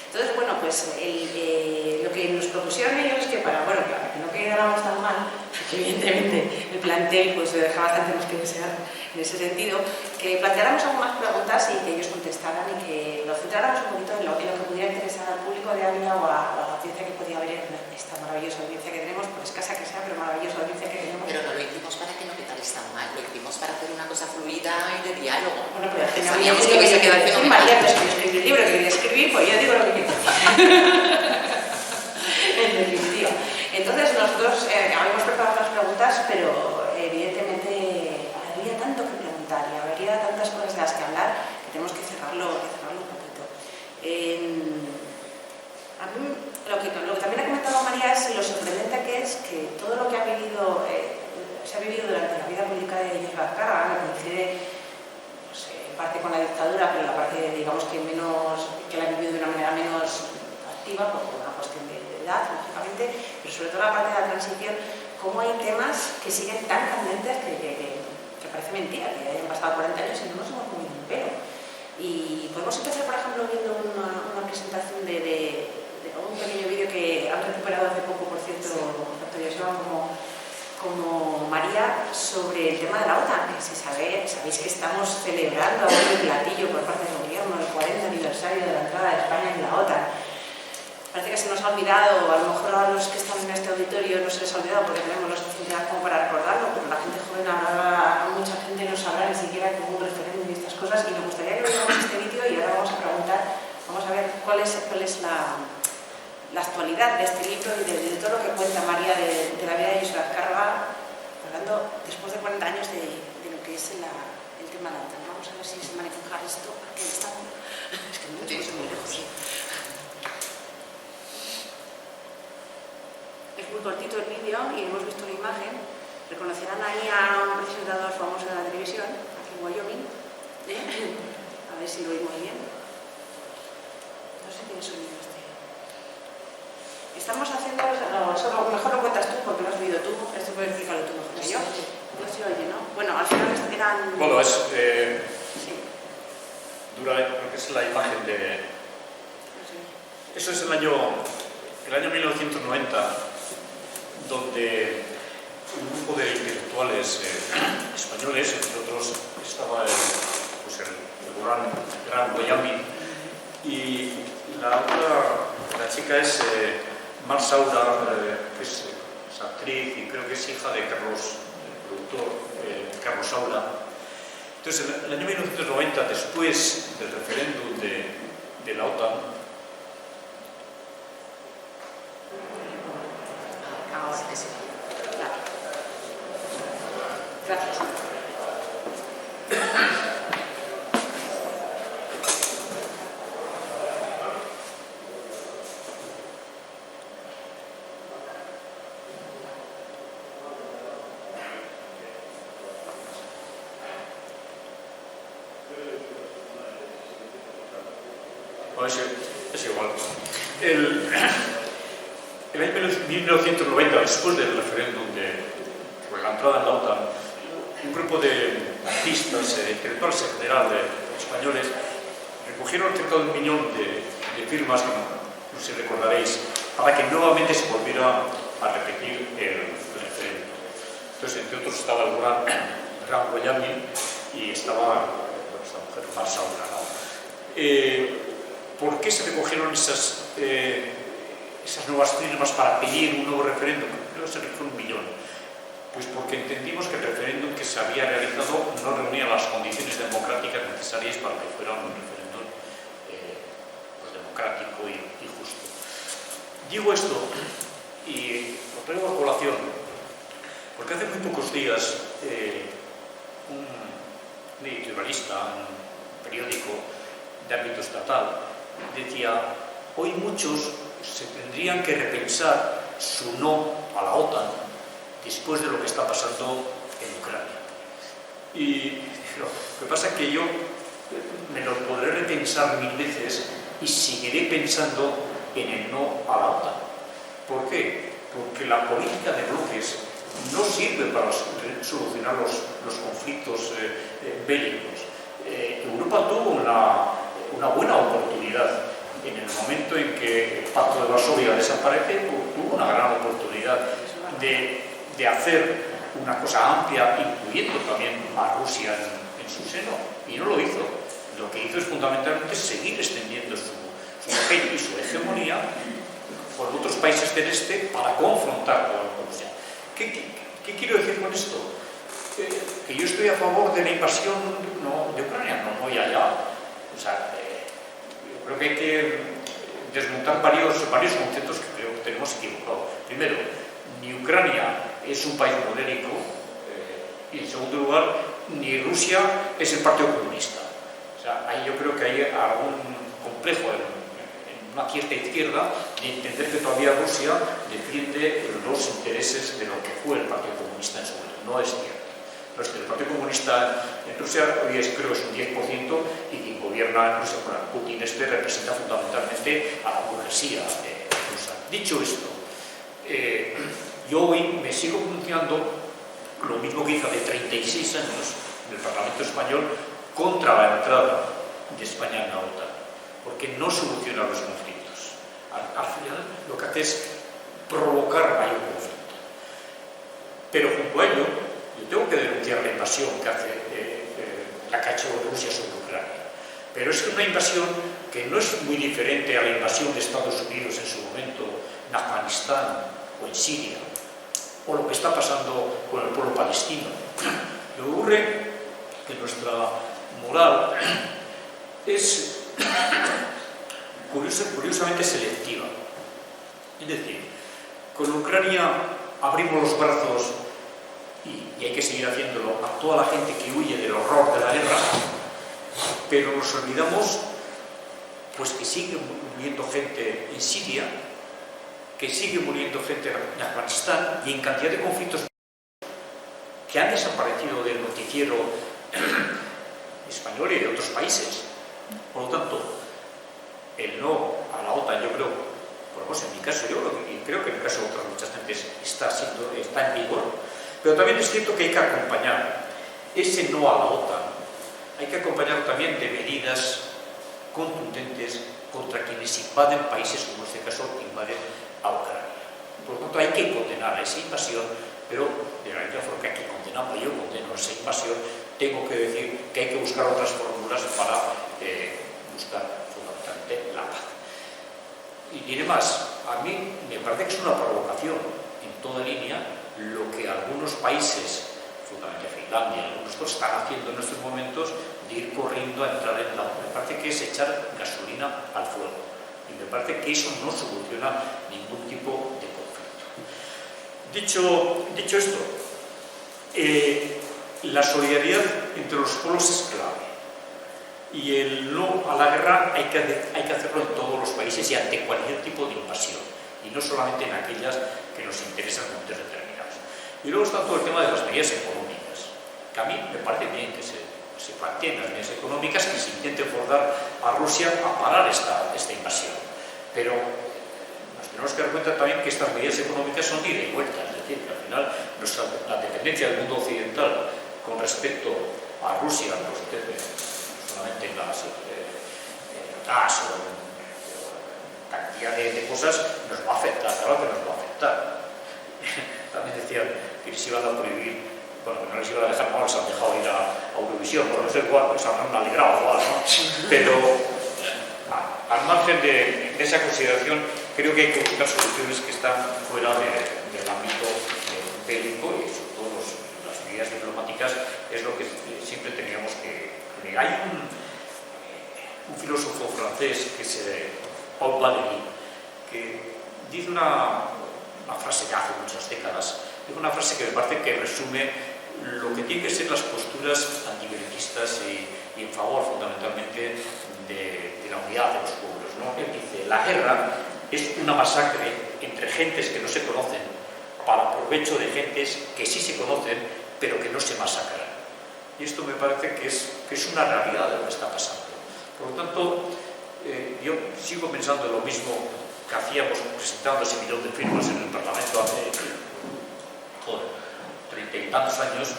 Entonces, bueno, pues lo que que nos propusieron ellos es que para que no quedáramos tan mal, que evidentemente el plantel pues deja bastante más que desear en ese sentido, que planteáramos algunas preguntas y que ellos contestaran y que nos centráramos un poquito en lo que pudiera interesar al público de Ávila o a la audiencia que podía haber en esta maravillosa audiencia que tenemos, por escasa que sea, pero maravillosa audiencia que tenemos. Pero no lo hicimos para que no quedarais tan mal, lo hicimos para hacer una cosa fluida y de diálogo. Bueno, pero sabíamos que vais a quedar fenomenal. María, pues yo escribí el libro que quería escribir, pues yo digo lo que quiero. En definitiva. Entonces nosotros habíamos preparado las preguntas, pero evidentemente habría tanto que preguntar y habría tantas cosas de las que hablar que tenemos que cerrarlo un poquito. A mí lo que también ha comentado María es lo sorprendente que es que todo lo que ha vivido, se ha vivido durante la vida política de Josep Azcárraga, que coincide en parte con la dictadura, pero la parte digamos que la ha vivido de una manera menos activa por una cuestión de edad, lógicamente, pero sobre todo la parte de la transición, cómo hay temas que siguen tan candentes que parece mentira, que hayan pasado 40 años y no nos hemos comido un pelo. Y podemos empezar, por ejemplo, viendo una presentación de un pequeño vídeo que han recuperado hace poco, por cierto, tanto Joseba como María, sobre el tema de la OTAN, que sabéis que estamos celebrando ahora el platillo por parte del gobierno el 40 aniversario de la entrada de España en la OTAN. Parece que se nos ha olvidado, a lo mejor a los que están en este auditorio no se les ha olvidado porque tenemos la suficiente como para recordarlo, pero la gente joven mucha gente no sabrá ni siquiera que hubo un referéndum y estas cosas, y me gustaría que viéramos este vídeo y ahora vamos a preguntar, vamos a ver cuál es la actualidad de este libro y de todo lo que cuenta María de la vida de Josep Azcárraga, hablando después de 40 años de lo que es el tema de la OTAN. Vamos a ver si se maneja esto, porque estamos... Es que no estoy muy lejos. Es muy cortito el vídeo y hemos visto una imagen. Reconocerán ahí a un presentador famoso de la televisión, aquí en Wyoming. A ver si lo oímos bien. No sé qué sonido este. Estamos haciendo, mejor lo cuentas tú porque lo has oído tú. Esto puedes explicarlo tú mejor que yo. No se oye, ¿no? Bueno, al final eran... Bueno, es... sí. Dura, creo que es la imagen de... No sé. Eso es el año 1990, donde un grupo de intelectuales españoles, entre otros estaba el gran Wyoming, y la chica es Mar Saura, que es actriz y creo que es hija de Carlos, el productor Carlos Saura. Entonces, en el año 1990, después del referéndum de la OTAN, Ahora sí. Gracias. no, es igual. El año 1990, después del referéndum por la entrada en la OTAN, un grupo de artistas, intelectuales en general, españoles, recogieron cerca de 1 millón de firmas, que no sé si recordaréis, para que nuevamente se volviera a repetir el referéndum. Entonces, entre otros, estaba el gran Wyoming y estaba esta mujer, Mar Saura, ¿no? ¿Por qué se recogieron esas nuevas firmas para pedir un nuevo referéndum? Creo que se recogió 1 millón. Pues porque entendimos que el referéndum que se había realizado no reunía las condiciones democráticas necesarias para que fuera un referéndum democrático y justo. Digo esto y lo traigo a colación porque hace muy pocos días un editorialista, un periódico de ámbito estatal, decía: hoy muchos se tendrían que repensar su no a la OTAN después de lo que está pasando en Ucrania. Y lo que pasa es que yo me lo podré repensar 1000 veces y seguiré pensando en el no a la OTAN. ¿Por qué? Porque la política de bloques no sirve para solucionar los conflictos bélicos. Europa tuvo una buena oportunidad en el momento en que el Pacto de Varsovia desaparece, tuvo una gran oportunidad de hacer una cosa amplia, incluyendo también a Rusia en su seno, y no lo hizo. Lo que hizo es fundamentalmente seguir extendiendo su papel y su hegemonía por otros países del este para confrontar con Rusia. ¿Qué quiero decir con esto? Que yo estoy a favor de la invasión de Ucrania, no voy allá. O sea, yo creo que hay que desmontar varios conceptos que creo que tenemos equivocados. Primero, ni Ucrania es un país modélico, y en segundo lugar, ni Rusia es el Partido Comunista. O sea, ahí yo creo que hay algún complejo en una cierta izquierda de entender que todavía Rusia defiende los intereses de lo que fue el Partido Comunista en su momento. No es cierto. El Partido Comunista en Rusia hoy creo que es un 10% y quien gobierna en Rusia, Putin, representa fundamentalmente a la burguesía rusa. Dicho esto, yo hoy me sigo pronunciando lo mismo que hice hace 36 años en el Parlamento Español contra la entrada de España en la OTAN, porque no soluciona los conflictos. Al final lo que hace es provocar mayor conflicto. Pero junto a ello, yo tengo que denunciar la invasión que ha hecho Rusia sobre Ucrania. Pero es una invasión que no es muy diferente a la invasión de Estados Unidos en su momento en Afganistán o en Siria, o lo que está pasando con el pueblo palestino. Lo que ocurre que nuestra moral es curiosamente selectiva. Es decir, con Ucrania abrimos los brazos y hay que seguir haciéndolo a toda la gente que huye del horror de la guerra, pero nos olvidamos pues que sigue muriendo gente en Siria, que sigue muriendo gente en Afganistán y en cantidad de conflictos que han desaparecido del noticiero español y de otros países. Por lo tanto, el no a la OTAN, yo creo, por lo menos en mi caso, y creo que en el caso de otras muchas gentes está en vigor, pero también es cierto que hay que acompañar ese no a la OTAN, hay que acompañarlo también de medidas contundentes contra quienes invaden países, como en este caso invaden a Ucrania. Por lo tanto, hay que condenar a esa invasión, pero de la misma forma que aquí condenamos, yo condeno esa invasión, tengo que decir que hay que buscar otras fórmulas para buscar fundamentalmente la paz. Y diré más, a mí me parece que es una provocación en toda línea lo que algunos países, fundamentalmente Finlandia, algunos otros están haciendo en estos momentos de ir corriendo a entrar en la OTAN. Me parece que es echar gasolina al fuego. Y me parece que eso no soluciona ningún tipo de conflicto. Dicho esto, la solidaridad entre los pueblos es clave. Y el no a la guerra hay que hacerlo en todos los países y ante cualquier tipo de invasión. Y no solamente en aquellas que nos interesan en momentos determinados. Y luego está todo el tema de las medidas económicas, que a mí me parece bien que se planteen las medidas económicas, que se intente forzar a Rusia a parar esta invasión. Pero nos tenemos que dar cuenta también que estas medidas económicas son ida y vuelta, es decir, que al final la dependencia del mundo occidental con respecto a Rusia, pues, solamente en gas o en cantidad de cosas, nos va a afectar, claro que nos va a afectar. También decían que les iban a prohibir, bueno, que no les iban a dejar mal, se han dejado ir a Eurovisión, por no sé cuál, pues habrán alegrado igual, ¿no? Pero al margen de esa consideración, creo que hay que buscar soluciones que están fuera del ámbito bélico y sobre todo las medidas diplomáticas es lo que siempre teníamos que tener. Hay un filósofo francés que es Paul Valéry, que dice una frase de hace muchas décadas, dice una frase que me parece que resume lo que tienen que ser las posturas antibelicistas y en favor fundamentalmente de la unidad de los pueblos, ¿no? Él dice, la guerra es una masacre entre gentes que no se conocen para provecho de gentes que sí se conocen pero que no se masacran. Y esto me parece que es una realidad de lo que está pasando. Por lo tanto, yo sigo pensando lo mismo que hacíamos presentando ese millón de firmas en el Parlamento hace 30 y tantos años,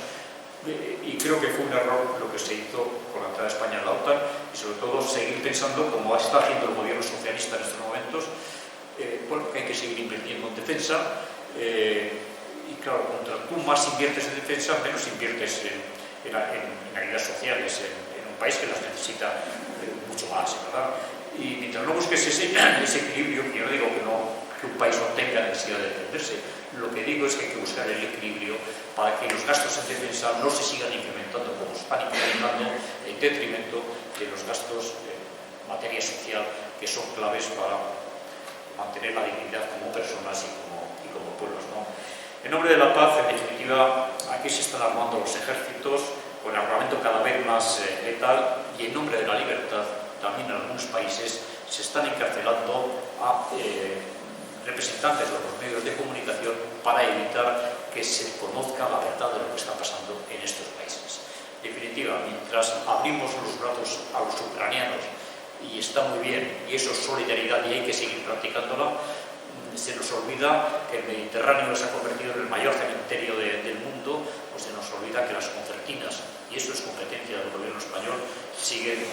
Y creo que fue un error lo que se hizo con la entrada de España en la OTAN y sobre todo seguir pensando, como está haciendo el gobierno socialista en estos momentos, bueno, que hay que seguir invirtiendo en defensa y claro, contra tú más inviertes en defensa, menos inviertes en ayudas sociales en un país que las necesita mucho más, ¿verdad? Y mientras no busques ese equilibrio, yo no digo que un país no tenga necesidad de defenderse, lo que digo es que hay que buscar el equilibrio para que los gastos en defensa no se sigan incrementando como se están incrementando en detrimento de los gastos en materia social que son claves para mantener la dignidad como personas y como pueblos, ¿no? En nombre de la paz, en definitiva, aquí se están armando los ejércitos con el armamento cada vez más letal y en nombre de la libertad, también en algunos países se están encarcelando a representantes de los medios de comunicación para evitar que se conozca la verdad de lo que está pasando en estos países. En definitiva, mientras abrimos los brazos a los ucranianos, y está muy bien, y eso es solidaridad y hay que seguir practicándola, se nos olvida que el Mediterráneo se ha convertido en el mayor cementerio del mundo, o se nos olvida que las concertinas, y eso es competencia del gobierno español, siguen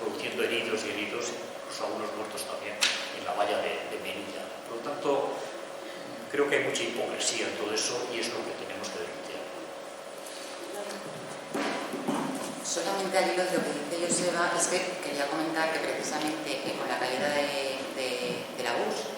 produciendo heridos y heridos, incluso algunos muertos también en la valla de Melilla. Por lo tanto, creo que hay mucha hipocresía en todo eso y es lo que tenemos que denunciar. Solamente al hilo de lo que dice Joseba, es que quería comentar que precisamente con la caída de la URSS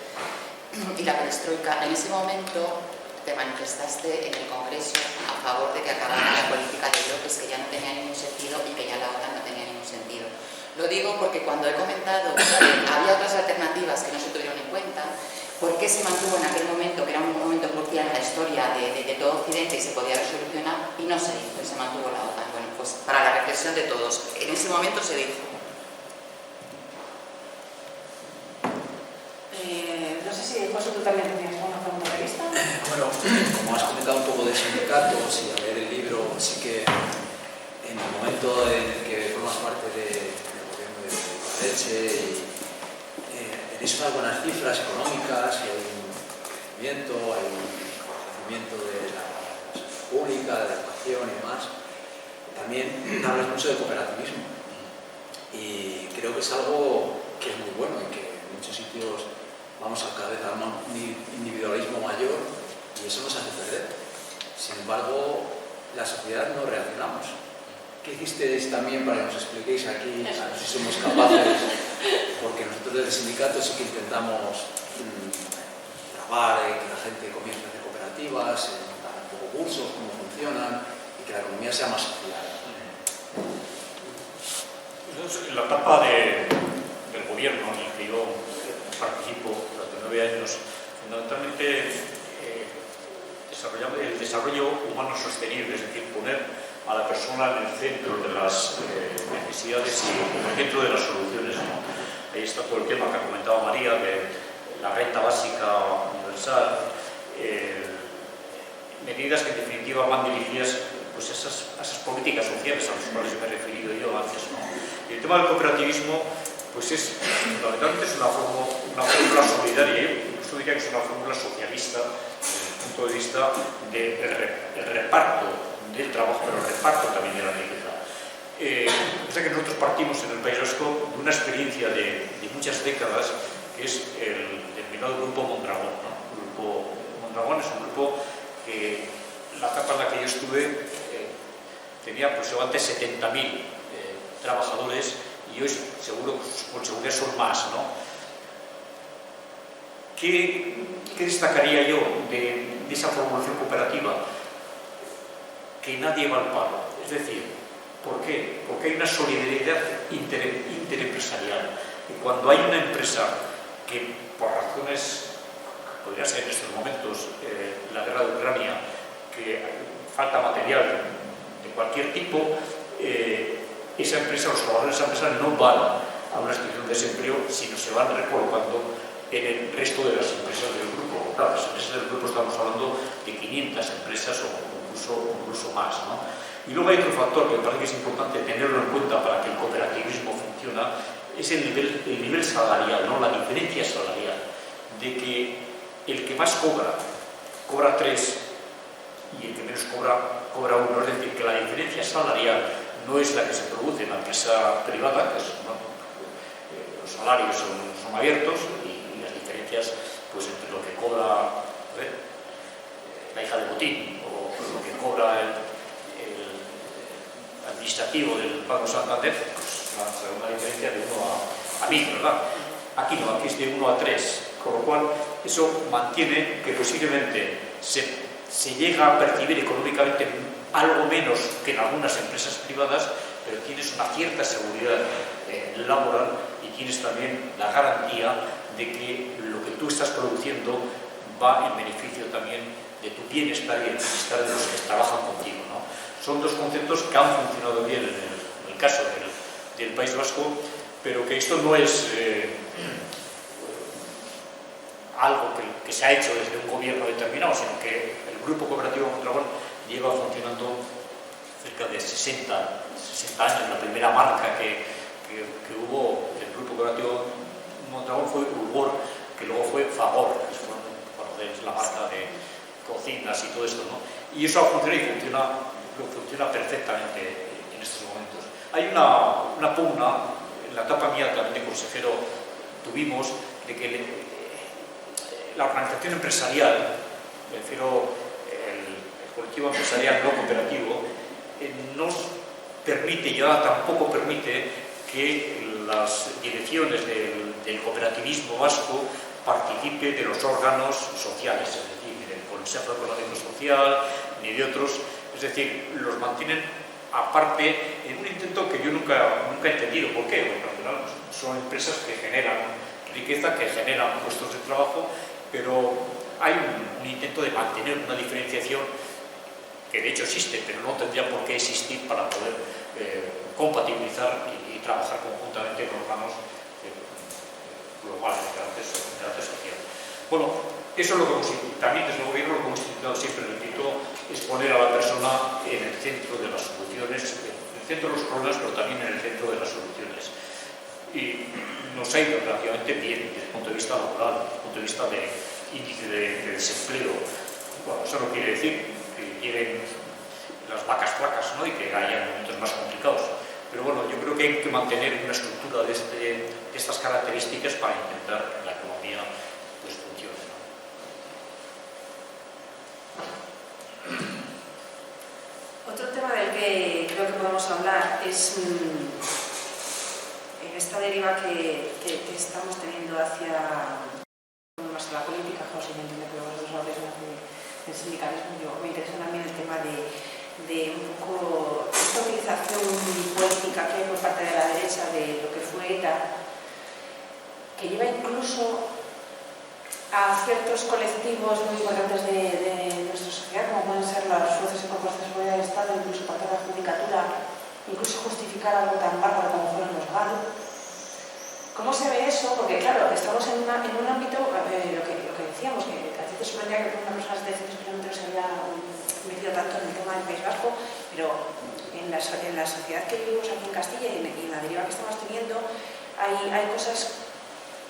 y la perestroika, en ese momento te manifestaste en el Congreso a favor de que acabara la política de bloques, que ya no tenía ningún sentido y que ya la OTAN no tenía ningún sentido. Lo digo porque cuando he comentado que había otras alternativas que no se tuvieron en cuenta, ¿por qué se mantuvo en aquel momento, que era un momento crucial en la historia de todo Occidente y se podía resolucionar, y no se hizo, y se mantuvo la OTAN? Bueno, pues para la reflexión de todos, en ese momento se dijo. No sé si, José, tú también tenías alguna pregunta prevista. Bueno, como has comentado un poco de sindicatos y a leer el libro, sí que en el momento en el que formas parte del gobierno de Ibarretxe, tenéis unas buenas cifras económicas, y hay un crecimiento, hay un crecimiento de la salud pública, de la educación y demás. También hablas mucho de cooperativismo y creo que es algo que es muy bueno y que en muchos sitios vamos a cada vez a un individualismo mayor y eso nos hace perder. Sin embargo, la sociedad no reaccionamos. ¿Qué hicisteis también para que nos expliquéis aquí, a ver si somos capaces? Porque nosotros desde el sindicato sí que intentamos grabar que la gente comience a hacer cooperativas, dar un poco cursos, cómo funcionan y que la economía sea más social. En la etapa del gobierno en el que yo participo durante 9 años, fundamentalmente desarrollamos el desarrollo humano sostenible, es decir, poner a la persona en el centro de las necesidades y en el centro de las soluciones, ¿no? Ahí está todo el tema que ha comentado María de la renta básica universal, medidas que en definitiva van dirigidas pues, a esas políticas sociales a las cuales me he referido yo antes, ¿no? Y el tema del cooperativismo pues fundamentalmente es una fórmula solidaria, incluso diría que es una fórmula socialista desde el punto de vista del reparto del trabajo, pero el reparto también de la riqueza. O sea que nosotros partimos en el País Vasco de una experiencia de muchas décadas, que es el denominado Grupo Mondragón, ¿no? El Grupo Mondragón es un grupo que la etapa en la que yo estuve tenía aproximadamente 70.000 trabajadores y hoy seguro, con seguridad son más, ¿no? ¿Qué destacaría yo de esa formulación cooperativa? Que nadie va al paro. Es decir, ¿por qué? Porque hay una solidaridad interempresarial. Y cuando hay una empresa que, por razones, podría ser en estos momentos, la guerra de Ucrania, que falta material de cualquier tipo, esa empresa, los trabajadores de esa empresa no van a una situación de desempleo, sino se van recolocando en el resto de las empresas del grupo. Claro, las empresas del grupo estamos hablando de 500 empresas o incluso más, ¿no? Y luego hay otro factor que me parece que es importante tenerlo en cuenta para que el cooperativismo funcione, es el nivel salarial, ¿no? La diferencia salarial, de que el que más cobra 3 y el que menos cobra uno. Es decir, que la diferencia salarial no es la que se produce en la empresa privada, que los salarios son abiertos y las diferencias pues, entre lo que cobra la hija de Botín o lo que cobra el administrativo del Banco Santander, pues una diferencia de 1 a 1000, ¿verdad? Aquí no, aquí es de 1 a 3, con lo cual eso mantiene que posiblemente se llega a percibir económicamente algo menos que en algunas empresas privadas, pero tienes una cierta seguridad laboral y tienes también la garantía de que lo que tú estás produciendo va en beneficio también de tu bienestar y el bienestar de los que trabajan contigo, ¿no? Son dos conceptos que han funcionado bien en el caso del País Vasco, pero que esto no es algo que se ha hecho desde un gobierno determinado, sino que el Grupo Cooperativo Mondragón lleva funcionando cerca de 60 años. La primera marca que hubo del Grupo Cooperativo Mondragón fue Ulgor, que luego fue Fagor, que es la marca de cocinas y todo esto, ¿no? Y eso ha funcionado y funciona perfectamente en estos momentos. Hay una pugna, en la etapa mía también de consejero tuvimos, de que la organización empresarial, me refiero el colectivo empresarial no cooperativo, nos permite y ahora tampoco permite que las direcciones del cooperativismo vasco participe de los órganos sociales, es decir, ni del Consejo Económico Social, ni de otros, es decir, los mantienen aparte en un intento que yo nunca he entendido. ¿Por qué? Porque al final son empresas que generan riqueza, que generan puestos de trabajo, pero hay un intento de mantener una diferenciación que de hecho existe, pero no tendría por qué existir para poder compatibilizar y trabajar conjuntamente con órganos globales de carácter social. Bueno, eso es lo que hemos intentado. También desde el gobierno lo que hemos intentado siempre, repito, es poner a la persona en el centro de las soluciones, en el centro de los problemas, pero también en el centro de las soluciones. Y nos ha ido relativamente bien desde el punto de vista laboral, desde el punto de vista de índice de desempleo. Bueno, eso no quiere decir que lleguen las vacas flacas, ¿no? Y que haya momentos más complicados. Pero bueno, yo creo que hay que mantener una estructura de estas características para intentar que la economía pues, funcione, ¿no? Otro tema del que creo que podemos hablar es en esta deriva que estamos teniendo hacia más la política. José, yo entiendo que vosotros habléis más del sindicalismo. Yo me interesa también el tema de un poco esta utilización política que hay por parte de la derecha de lo que fue ETA, que lleva incluso a ciertos colectivos muy importantes de nuestra sociedad, como pueden ser los jueces y cuerpos de seguridad del Estado, incluso parte de la judicatura, incluso justificar algo tan bárbaro como fueron los GAL. ¿Cómo se ve eso? Porque claro, estamos en un ámbito, lo que decíamos, que a veces sorprendía que una persona de 700 kilómetros se haya metido tanto en el tema del País Vasco, pero en la sociedad que vivimos aquí en Castilla y en la deriva que estamos teniendo, hay cosas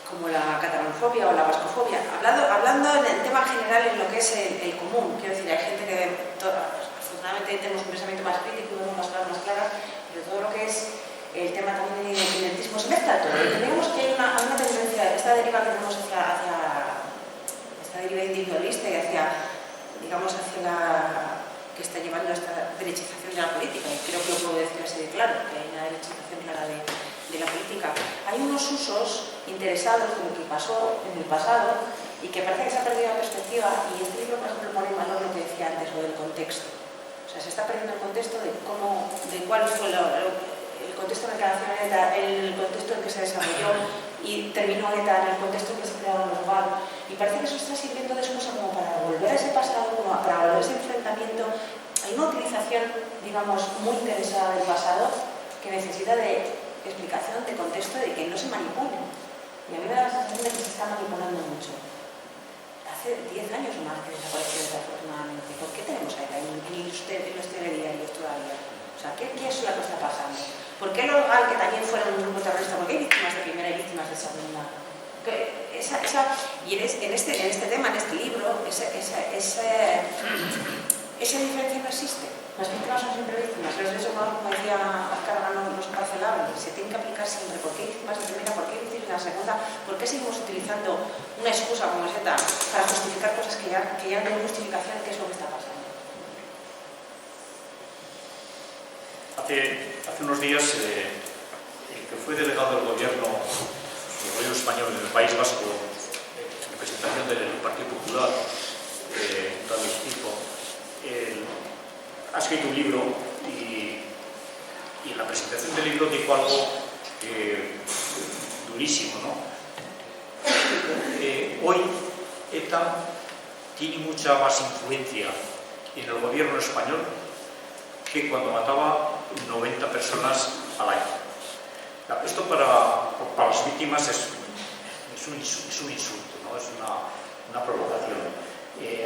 como la catalanofobia o la vascofobia. Hablando en el tema general, en lo que es el común, quiero decir, hay gente que afortunadamente tenemos un pensamiento más crítico y vemos las cosas más claras, pero todo lo que es el tema también del independentismo se mezcla todo. Tenemos que hay una tendencia, esta deriva que tenemos hacia esta deriva individualista y hacia, digamos, hacia la que está llevando a esta derechización de la política, y creo que lo puedo decir así de claro, que hay una derechización clara de la política. Hay unos usos interesados de lo que pasó en el pasado y que parece que se ha perdido la perspectiva, y este libro, por ejemplo, pone en valor lo que decía antes, lo del contexto. O sea, se está perdiendo el contexto de cuál fue el contexto en el que nació ETA, el contexto en que se desarrolló y terminó ETA, en el contexto en que se crearon los GAL, y parece que eso está sirviendo de excusa como para volver a ese pasado, como para volver a ese enfrentamiento. Hay una utilización, digamos, muy interesada del pasado que necesita de explicación, de contexto, de que no se manipule. Y a mí me da la sensación de que se está manipulando mucho. Hace 10 años o más que desapareció ETA, afortunadamente. ¿Por qué tenemos a ETA en los telediarios todavía? O sea, ¿qué es lo que está pasando? ¿Por qué los GAL, que también fueron un grupo terrorista, por qué hay víctimas de primera y víctimas de segunda? Y en este tema, en este libro, esa esa diferencia no existe. Las víctimas son siempre víctimas. Los derechos humanos, como decía Carmen, no son parcelables. Se tienen que aplicar siempre. ¿Por qué hay víctimas de primera? ¿Por qué hay víctimas de la segunda? ¿Por qué seguimos utilizando una excusa como es ETA para justificar cosas que ya no tienen justificación? ¿Qué es lo que está pasando? Hace unos días, el que fue delegado del gobierno español en el País Vasco, en representación del Partido Popular, David Tipo, ha escrito un libro y en la presentación del libro dijo algo durísimo, ¿no? Hoy ETA tiene mucha más influencia en el gobierno español que cuando mataba 90 personas al año. Esto para las víctimas es un insulto, ¿no? Es una provocación.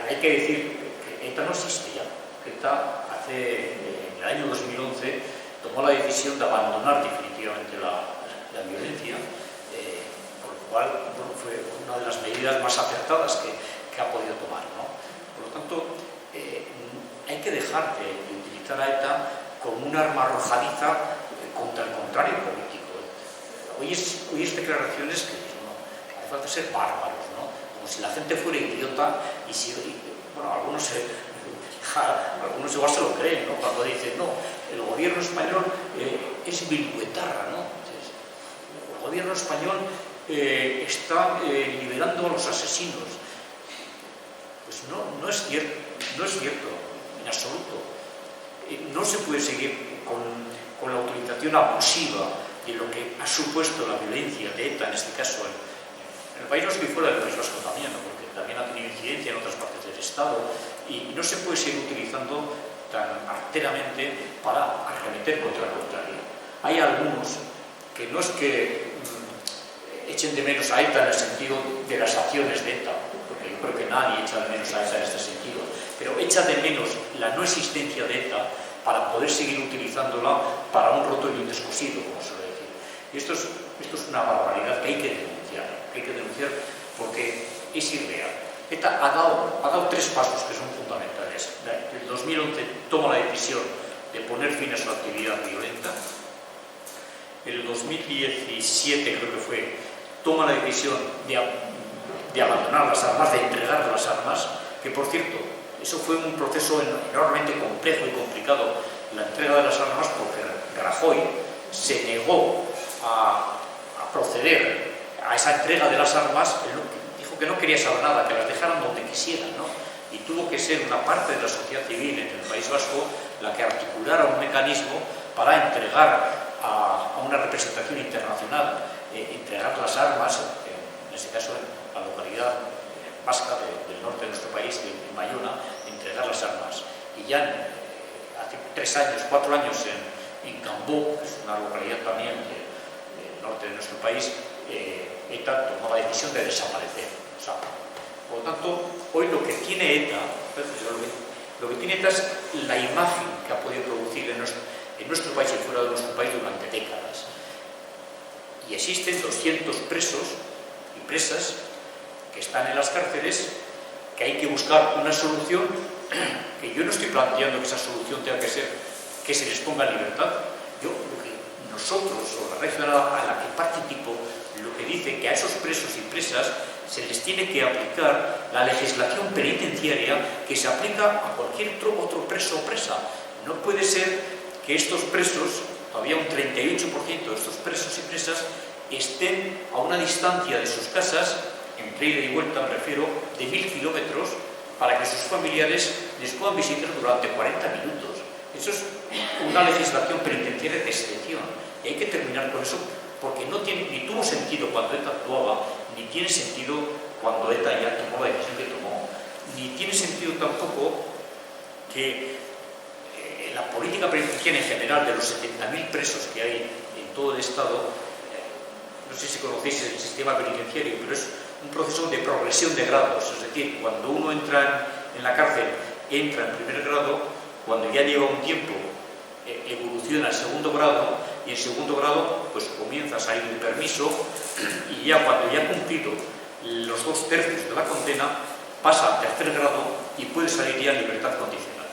Hay que decir que ETA no existe ya. ETA en el año 2011 tomó la decisión de abandonar definitivamente la violencia, por lo cual fue una de las medidas más acertadas que ha podido tomar, ¿no? Por lo tanto, hay que dejar de utilizar a ETA como un arma arrojadiza contra el contrario político. Hoy es declaraciones que no hace falta ser bárbaros, ¿no? Como si la gente fuera idiota bueno, algunos igual se lo creen, ¿no? Cuando dicen, no, el gobierno español es bilbuetarra, ¿no? Entonces, el gobierno español está liberando a los asesinos. Pues no es cierto, en absoluto. No se puede seguir con la utilización abusiva de lo que ha supuesto la violencia de ETA, en este caso en el País Vasco y fuera del País Vasco también, ¿no? Porque también ha tenido incidencia en otras partes del Estado, y no se puede seguir utilizando tan arteramente para arremeter contra el contrario. Hay algunos que no es que echen de menos a ETA en el sentido de las acciones de ETA, porque yo creo que nadie echa de menos a ETA en este sentido, pero echa de menos la no existencia de ETA para poder seguir utilizándola para un roto y un descosido, como suele decir. Y esto es una barbaridad que hay que denunciar porque es irreal. ETA ha dado tres pasos que son fundamentales. En el 2011 toma la decisión de poner fin a su actividad violenta. En el 2017, creo que fue, toma la decisión de abandonar las armas, de entregar las armas, que por cierto, eso fue un proceso enormemente complejo y complicado, la entrega de las armas, porque Rajoy se negó a proceder a esa entrega de las armas. Dijo que no quería saber nada, que las dejaran donde quisieran, ¿no? Y tuvo que ser una parte de la sociedad civil en el País Vasco la que articulara un mecanismo para entregar a una representación internacional, entregar las armas, en este caso en la localidad vasca del norte de nuestro país, en Bayona, entregar las armas. Y ya hace 4 años en Cambó, que es una localidad también del norte de nuestro país, ETA tomó la decisión de desaparecer. O sea, por lo tanto, hoy lo que tiene ETA, es la imagen que ha podido producir en nuestro país y fuera de nuestro país durante décadas. Y existen 200 presos y presas que están en las cárceles, que hay que buscar una solución, que yo no estoy planteando que esa solución tenga que ser que se les ponga en libertad. Lo que nosotros, o la regional a la que participo, lo que dice que a esos presos y presas se les tiene que aplicar la legislación penitenciaria que se aplica a cualquier otro preso o presa. No puede ser que estos presos, todavía un 38% de estos presos y presas, estén a una distancia de sus casas, entre ida y vuelta me refiero, de 1000 kilómetros, para que sus familiares les puedan visitar durante 40 minutos. Eso es una legislación penitenciaria de excepción. Y hay que terminar con eso, porque ni tuvo sentido cuando ETA actuaba, ni tiene sentido cuando ETA ya tomó la decisión que tomó, ni tiene sentido tampoco que la política penitenciaria en general de los 70.000 presos que hay en todo el Estado, no sé si conocéis el sistema penitenciario, pero es un proceso de progresión de grados, es decir, cuando uno entra en la cárcel, entra en primer grado, cuando ya lleva un tiempo evoluciona al segundo grado, y en segundo grado pues comienza a salir de permiso, y ya cuando ya ha cumplido los 2/3 de la condena pasa al tercer grado y puede salir ya en libertad condicional.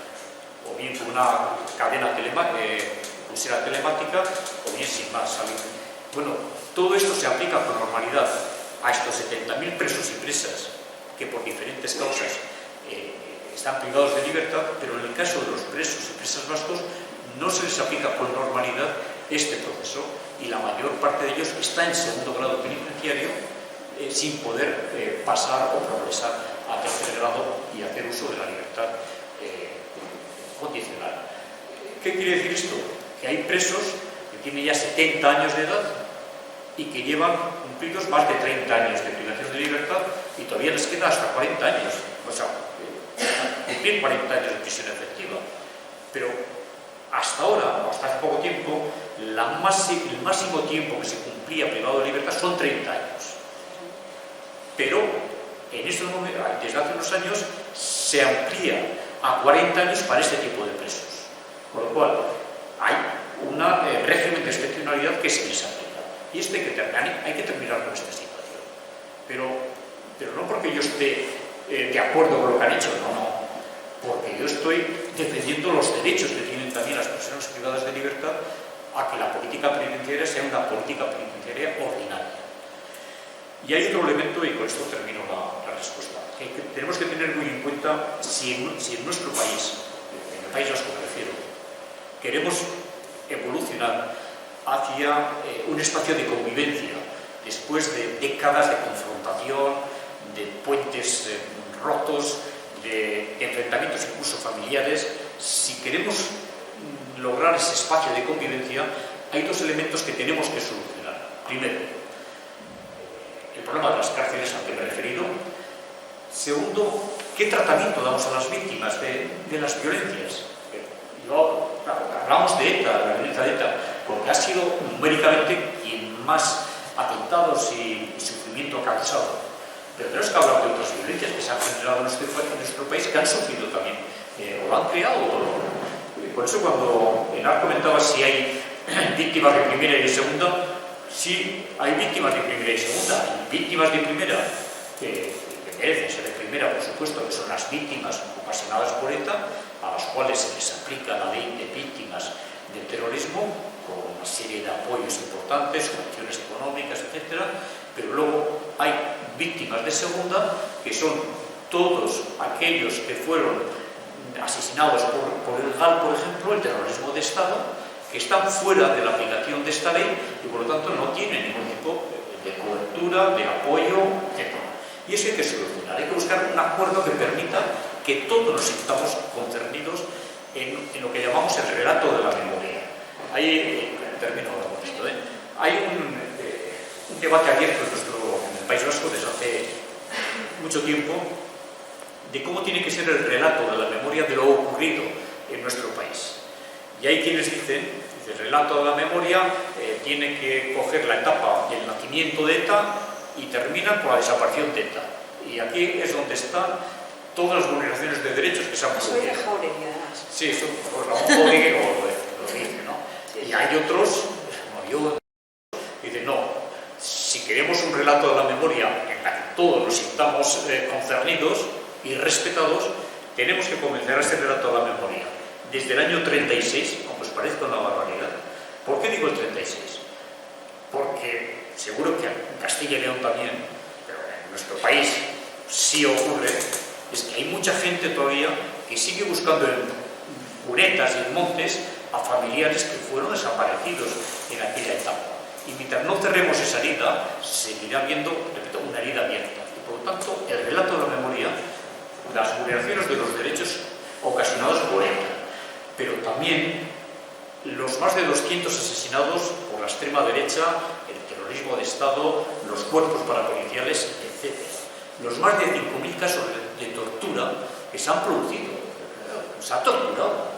o bien con una cadena pulsera telemática, o bien sin más, ¿sabe? Bueno, todo esto se aplica con normalidad a estos 70.000 presos y presas que por diferentes causas están privados de libertad, pero en el caso de los presos y presas vascos no se les aplica con normalidad este proceso y la mayor parte de ellos está en segundo grado penitenciario sin poder pasar o progresar a tercer grado y hacer uso de la libertad condicional. ¿Qué quiere decir esto? Que hay presos que tienen ya 70 años de edad y que llevan cumplidos más de 30 años de privación de libertad y todavía les queda hasta 40 años, o sea, cumplir 40 años de prisión efectiva. Pero hasta ahora, o hasta hace poco tiempo, el máximo tiempo que se cumplía privado de libertad son 30 años. Pero en estos momentos, desde hace unos años, se amplía a 40 años para este tipo de presos. Con lo cual, hay un régimen de excepcionalidad que se les aplica. Y esto hay que terminar con esta situación. Pero no porque yo esté de acuerdo con lo que han hecho, no. Porque yo estoy defendiendo los derechos que tienen también las personas privadas de libertad a que la política penitenciaria sea una política penitenciaria ordinaria. Y hay otro elemento, y con esto termino la respuesta, que tenemos que tener muy en cuenta si en nuestro país, en el País Vasco me refiero, queremos evolucionar hacia un espacio de convivencia después de décadas de confrontación, de puentes rotos, de enfrentamientos incluso familiares. Si queremos lograr ese espacio de convivencia, hay dos elementos que tenemos que solucionar. Primero, el problema de las cárceles al que me he referido. Segundo, ¿qué tratamiento damos a las víctimas de las violencias? Hablamos de ETA, de la violencia de ETA, porque ha sido numéricamente quien más atentados y sufrimiento ha causado. Pero tenemos que hablar de otras violencias que se han generado en nuestro país, que han sufrido también, o lo han creado dolor. Por eso cuando Enar comentaba si hay víctimas de primera y de segunda, sí hay víctimas de primera y segunda. Hay víctimas de primera que merecen ser de primera, por supuesto, que son las víctimas ocasionadas por ETA, a las cuales se les aplica la ley de víctimas del terrorismo, con una serie de apoyos importantes, subvenciones económicas, etc. Pero luego hay víctimas de segunda, que son todos aquellos que fueron asesinados por el GAL, por ejemplo, el terrorismo de Estado, que están fuera de la aplicación de esta ley y por lo tanto no tienen ningún tipo de cobertura, de apoyo, etc. Y eso hay que solucionar, hay que buscar un acuerdo que permita que todos nos sintamos concernidos en lo que llamamos el relato de la memoria. Termino con esto, hay un debate abierto en el País Vasco desde hace mucho tiempo de cómo tiene que ser el relato de la memoria de lo ocurrido en nuestro país. Y hay quienes dicen que el relato de la memoria tiene que coger la etapa del nacimiento de ETA y termina con la desaparición de ETA. Y aquí es donde están todas las vulneraciones de derechos que se han producido. Soy de Jauregui, además. Sí, eso, Ramón Jauregui lo dice, ¿no? Y hay otros, como yo, que dicen, no, si queremos un relato de la memoria en la que todos nos sintamos concernidos y respetados, tenemos que comenzar ese relato de la memoria desde el año 36, aunque os parezca una barbaridad. ¿Por qué digo el 36? Porque seguro que en Castilla y León también, pero en nuestro país sí ocurre, es que hay mucha gente todavía que sigue buscando en cunetas y en montes a familiares que fueron desaparecidos en aquella etapa. Y mientras no cerremos esa herida, seguirá habiendo, repito, una herida abierta. Y por lo tanto, el relato de la memoria, las vulneraciones de los derechos ocasionados por ETA, pero también los más de 200 asesinados por la extrema derecha, el terrorismo de Estado, los cuerpos parapoliciales, etc. Los más de 5.000 casos de tortura que se han producido. Se ha torturado.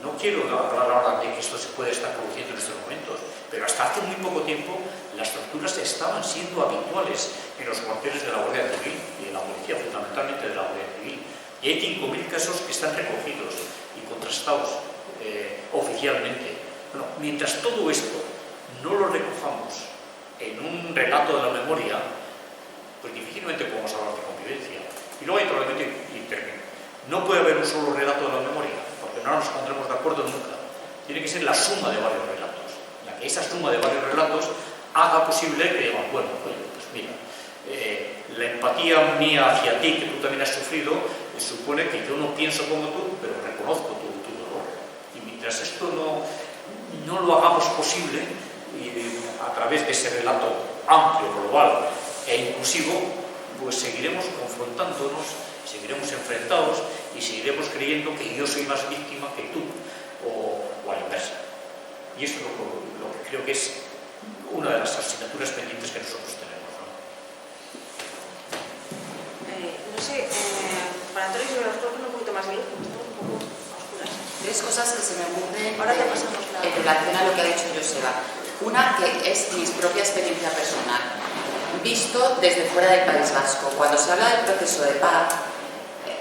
No quiero hablar ahora de que esto se puede estar produciendo en estos momentos, pero hasta hace muy poco tiempo las torturas estaban siendo habituales en los cuarteles de la Guardia Civil y de la policía, fundamentalmente de la Guardia Civil. Y hay 5.000 casos que están recogidos y contrastados oficialmente. Bueno, mientras todo esto no lo recojamos en un relato de la memoria, pues difícilmente podemos hablar de convivencia. Y luego hay otro elemento y termino. No puede haber un solo relato de la memoria, porque no nos pondremos de acuerdo nunca. Tiene que ser la suma de varios relatos. Ya que esa suma de varios relatos haga posible que digan, bueno, pues mira, la empatía mía hacia ti, que tú también has sufrido, supone que yo no pienso como tú, pero reconozco tu dolor. Y mientras esto no lo hagamos posible, y a través de ese relato amplio, global e inclusivo, pues seguiremos confrontándonos, seguiremos enfrentados y seguiremos creyendo que yo soy más víctima que tú, o a la inversa. Y esto es lo que creo que es una de las asignaturas pendientes que nosotros tenemos, ¿no? No sé, para Antonio, si me los coloco un poquito más de luz, estamos un poco oscuras. Tres cosas que se me ocurren Ahora te pasamos la... en relación a lo que ha dicho Joseba. Una que es mi propia experiencia personal, visto desde fuera del País Vasco. Cuando se habla del proceso de paz,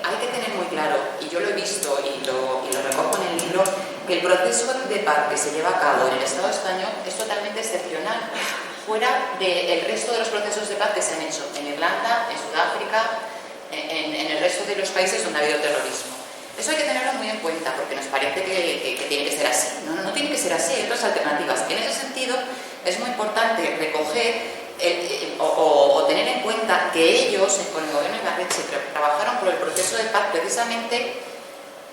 hay que tener muy claro, y yo lo he visto y lo recojo en el libro, que el proceso de paz que se lleva a cabo en el Estado español es totalmente excepcional, fuera del resto de los procesos de paz que se han hecho en Irlanda, en Sudáfrica, en el resto de los países donde ha habido terrorismo. Eso hay que tenerlo muy en cuenta, porque nos parece que tiene que ser así. No tiene que ser así, hay otras alternativas. En ese sentido, es muy importante recoger o tener en cuenta que ellos, con el gobierno de Ibarretxe, trabajaron por el proceso de paz precisamente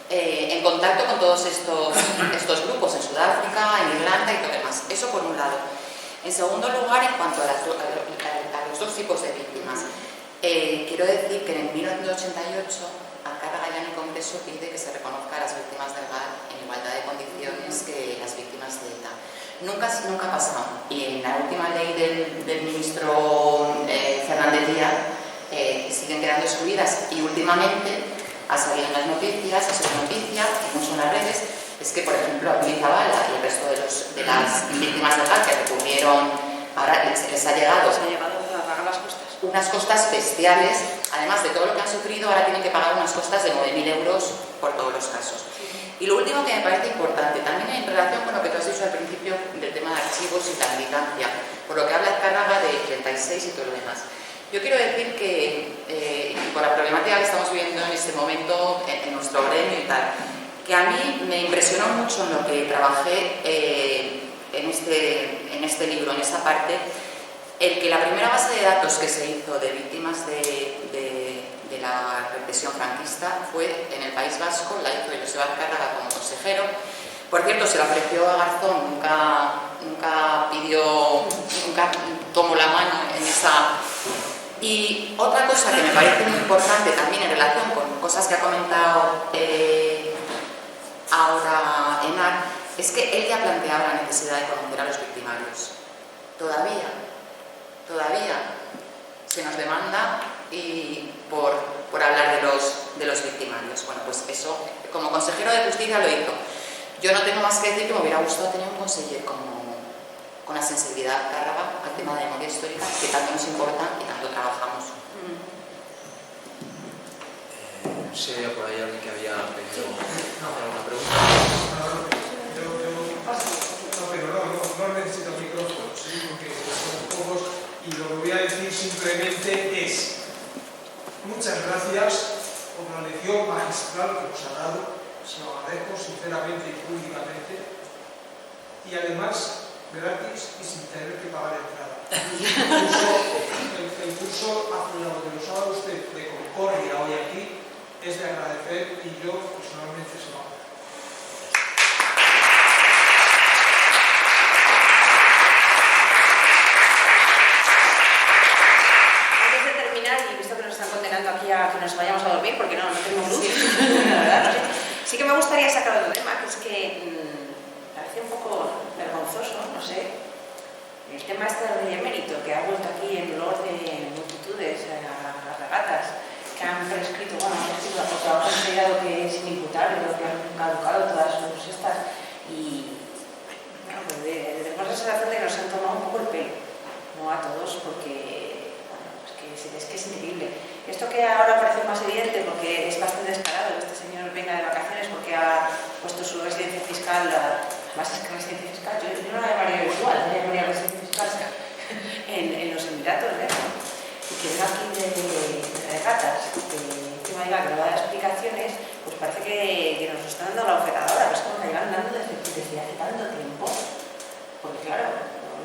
en contacto con todos estos grupos, en Sudáfrica, en Irlanda y todo lo demás. Eso por un lado. En segundo lugar, en cuanto a los dos tipos de víctimas, quiero decir que en 1988 Azkarraga ya en el Congreso pide que se reconozca a las víctimas del GAR en igualdad de condiciones que las víctimas de ETA. Nunca ha pasado. Y en la última ley del ministro Fernández Díaz siguen quedando excluidas. Y últimamente ha salido en las noticias, ha sido noticia, incluso en las redes, es que, por ejemplo, Abril Zabala y el resto de las víctimas del GAR que recurrieron, ahora les ha llegado a pagar las costas. Unas costas bestiales, además de todo lo que han sufrido, ahora tienen que pagar unas costas de 9.000 euros por todos los casos. Y lo último que me parece importante, también en relación con lo que tú has dicho al principio del tema de archivos y la militancia, por lo que habla Azkarraga de 36 y todo lo demás. Yo quiero decir que, por la problemática que estamos viviendo en este momento en nuestro gremio y tal, que a mí me impresionó mucho en lo que trabajé en este libro, en esta parte, el que la primera base de datos que se hizo de víctimas de la represión franquista fue en el País Vasco, la hizo Joseba Azkarraga como consejero. Por cierto, se la ofreció a Garzón, nunca tomó la mano en esa... Y otra cosa que me parece muy importante también en relación con cosas que ha comentado ahora Enar, es que él ya planteaba la necesidad de conocer a los victimarios. Todavía se nos demanda y por hablar de los victimarios. Bueno, pues eso, como consejero de justicia lo hizo. Yo no tengo más que decir que me hubiera gustado tener un conseller con la sensibilidad Azkarraga al tema de memoria histórica, que tanto nos importa y tanto trabajamos. ¿Sí había por ahí alguien que había pedido alguna pregunta? No necesito micrófono, ¿sí? Porque somos pocos y lo que voy a decir simplemente es muchas gracias por la lección magistral que nos ha dado, se lo agradezco sinceramente y públicamente, y además gratis y sin tener que pagar entrada. El curso apoyado que nos ha dado usted de Concordia hoy aquí es de agradecer y yo personalmente se lo agradezco. Aquí a que nos vayamos a dormir porque no tenemos luz, la verdad, no sé. Sí que me gustaría sacar otro tema, que es que parece un poco vergonzoso, no sé, el tema este del rey emérito, que ha vuelto aquí en olor de multitudes a las regatas, que han prescrito, bueno, porque han considerado que es inimputable, que han caducado todas sus estas, y bueno, pues tenemos la sensación de que nos han tomado un poco el pelo, no a todos, porque es que es increíble. Esto que ahora parece más evidente porque es bastante descarado que este señor venga de vacaciones porque ha puesto su residencia fiscal, más es que residencia fiscal, yo no la llamaría virtual, la llamaría residencia fiscal en los Emiratos, ¿eh? Y que venga aquí de regatas, encima Maiva, que nos da explicaciones, pues parece que nos están dando la oferta ahora, pero es como que llevan dando desde hace tanto tiempo. Porque claro,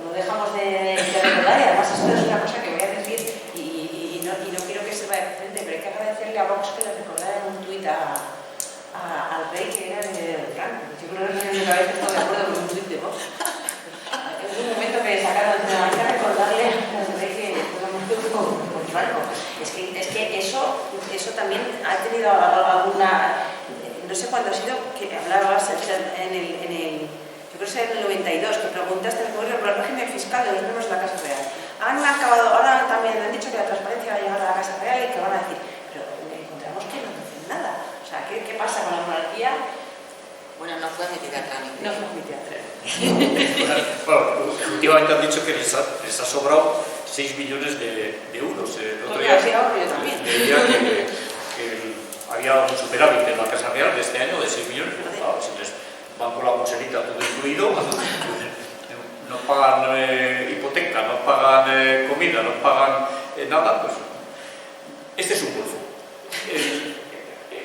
no dejamos de recordar, y además esto es una cosa que voy a decir y no quiero que se vaya de frente, pero hay que agradecerle a Vox que le recordara en un tuit al rey que era de Franco. Yo creo que en mi cabeza estoy de acuerdo con un tuit de Vox. Es un momento que sacaron de la manera recordarle al rey que con Franco. Es que eso también ha tenido alguna... No sé cuándo ha sido que hablabas en el yo creo que es en el 92, que preguntaste por el régimen fiscal de los miembros de la Casa Real. Ahora también han dicho que la transparencia va a llegar a la Casa Real y que van a decir, pero encontramos que no dicen nada. O sea, ¿qué pasa con la monarquía? Bueno, no fue admitida a trámite. No fue admitida a trámite. Bueno, últimamente han dicho que les ha sobrado 6 millones de euros. El otro día yo también. Decía que había un superávit en la Casa Real de este año de 6 millones. Claro, si les van con la pulserita todo incluido, no pagan hipoteca, no pagan comida, no pagan nada, pues este es un golfo.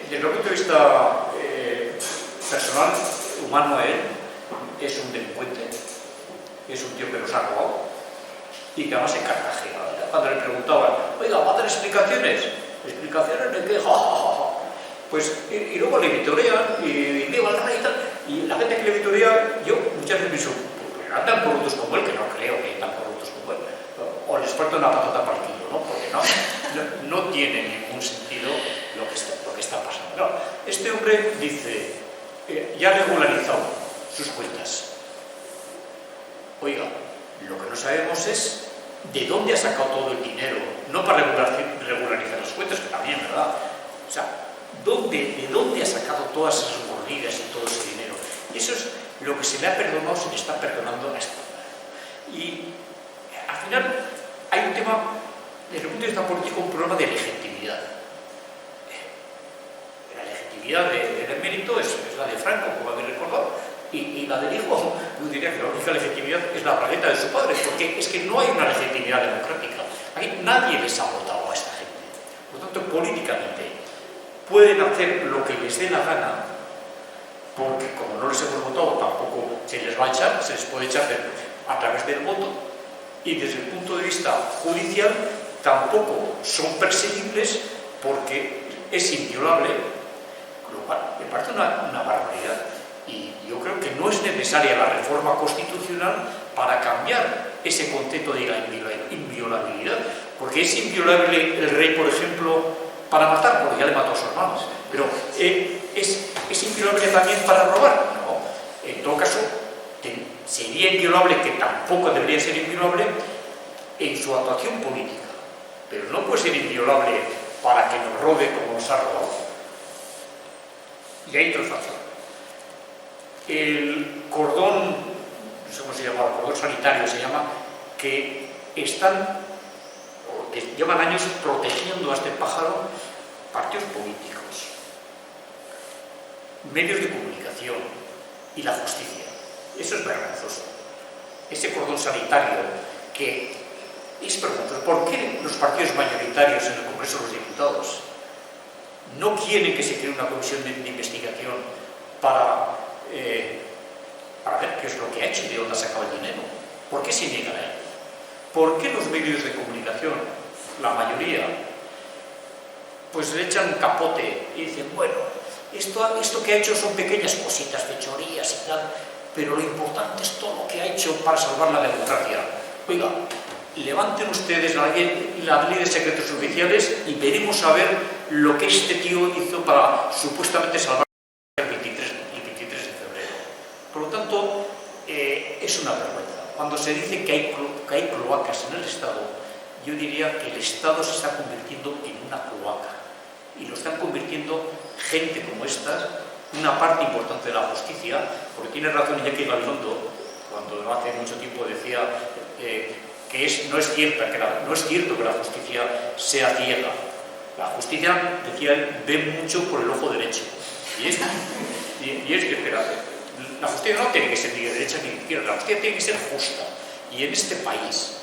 Desde el punto de vista personal, humano, él es un delincuente, es un tío que nos ha robado y que además se carcajea. Cuando le preguntaban, oiga, ¿va a dar explicaciones? ¿Explicaciones de qué? Ja, ja, ja, ja. Pues, y luego le vitorean y viva el rey y tal. Y la gente que le vitorea, yo muchas veces pienso, pues, andan corruptos como él, que no creo que andan corruptos como él. O les falta una patata para el kilo, ¿no? Porque no tiene ningún sentido lo que está pasando. No, este hombre dice, ya ha regularizado sus cuentas. Oiga, lo que no sabemos es de dónde ha sacado todo el dinero, no para regularizar las cuentas, que también, ¿verdad? O sea, ¿de dónde ha sacado todas esas mordidas y todo ese dinero? Eso es lo que se le ha perdonado, se le está perdonando a esta. Y al final hay un tema, desde el punto de vista político, un problema de legitimidad. La legitimidad del emérito es la de Franco, como habéis recordado, y la del hijo, yo diría que la única legitimidad es la bragueta de su padre, porque es que no hay una legitimidad democrática. Aquí nadie les ha votado a esta gente. Por lo tanto, políticamente pueden hacer lo que les dé la gana, porque como no les hemos votado, tampoco se les va a echar, se les puede echar a través del voto, y desde el punto de vista judicial tampoco son perseguibles porque es inviolable, lo cual me parece una barbaridad. Y yo creo que no es necesaria la reforma constitucional para cambiar ese concepto de la inviolabilidad, porque es inviolable el rey, por ejemplo, para matar, porque ya le mató a sus hermanos, pero ¿es inviolable también para robar? No. En todo caso, sería inviolable, que tampoco debería ser inviolable, en su actuación política, pero no puede ser inviolable para que nos robe como nos ha robado. Y hay otro factor. El cordón, no sé cómo se llama, el cordón sanitario se llama, que llevan años protegiendo a este pájaro partidos políticos, medios de comunicación y la justicia. Eso es vergonzoso. Ese cordón sanitario que es vergonzoso. ¿Por qué los partidos mayoritarios en el Congreso de los Diputados no quieren que se cree una comisión de investigación para ver qué es lo que ha hecho y de dónde ha sacado el dinero? ¿Por qué se niegan a ello? ¿Por qué los medios de comunicación, la mayoría, pues le echan capote y dicen, bueno, esto que ha hecho son pequeñas cositas, fechorías y tal, pero lo importante es todo lo que ha hecho para salvar la democracia? Oiga, levanten ustedes la ley de secretos oficiales y veremos a ver lo que este tío hizo para supuestamente salvar el 23 de febrero. Por lo tanto, es una vergüenza. Cuando se dice que hay cloacas en el Estado, yo diría que el Estado se está convirtiendo en una cloaca. Y lo están convirtiendo gente como estas, una parte importante de la justicia, porque tiene razón Iñaki Gabilondo, cuando hace mucho tiempo decía que no es cierto que la justicia sea ciega. La justicia, decía él, ve mucho por el ojo derecho. Y es que, espera, la justicia no tiene que ser ni de derecha ni de izquierda, la justicia tiene que ser justa. Y en este país,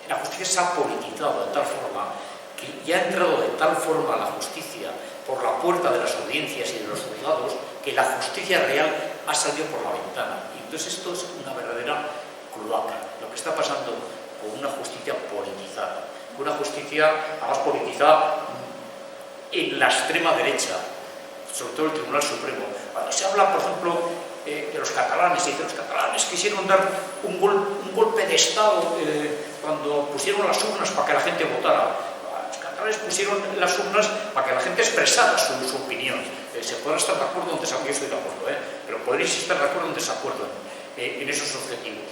la justicia se ha politizado de tal forma que ya ha entrado de tal forma la justicia por la puerta de las audiencias y de los juzgados que la justicia real ha salido por la ventana. Y entonces esto es una verdadera cloaca, lo que está pasando con una justicia politizada, una justicia además politizada en la extrema derecha, sobre todo el Tribunal Supremo. Cuando se habla, por ejemplo, de los catalanes, y dice, los catalanes quisieron dar un golpe de Estado cuando pusieron las urnas para que la gente votara. Los catalanes pusieron las urnas para que la gente expresara su opinión. Se podrá estar de acuerdo o en desacuerdo, yo estoy de acuerdo, pero podréis estar de acuerdo o en desacuerdo en esos objetivos.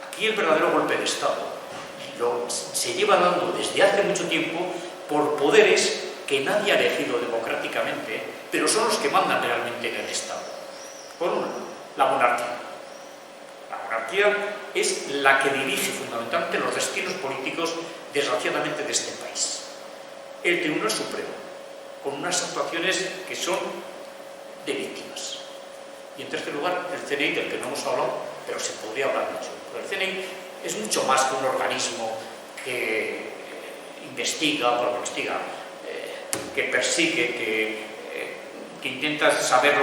Aquí el verdadero golpe de Estado se lleva dando desde hace mucho tiempo por poderes que nadie ha elegido democráticamente, pero son los que mandan realmente en el Estado. Por un lado, la monarquía. La monarquía es la que dirige fundamentalmente los destinos políticos, desgraciadamente, de este país. El Tribunal Supremo, con unas actuaciones que son de víctimas. Y en tercer lugar, el CNI, del que no hemos hablado, pero se podría hablar mucho. Pero el CNI es mucho más que un organismo que investiga, que persigue, que intenta saber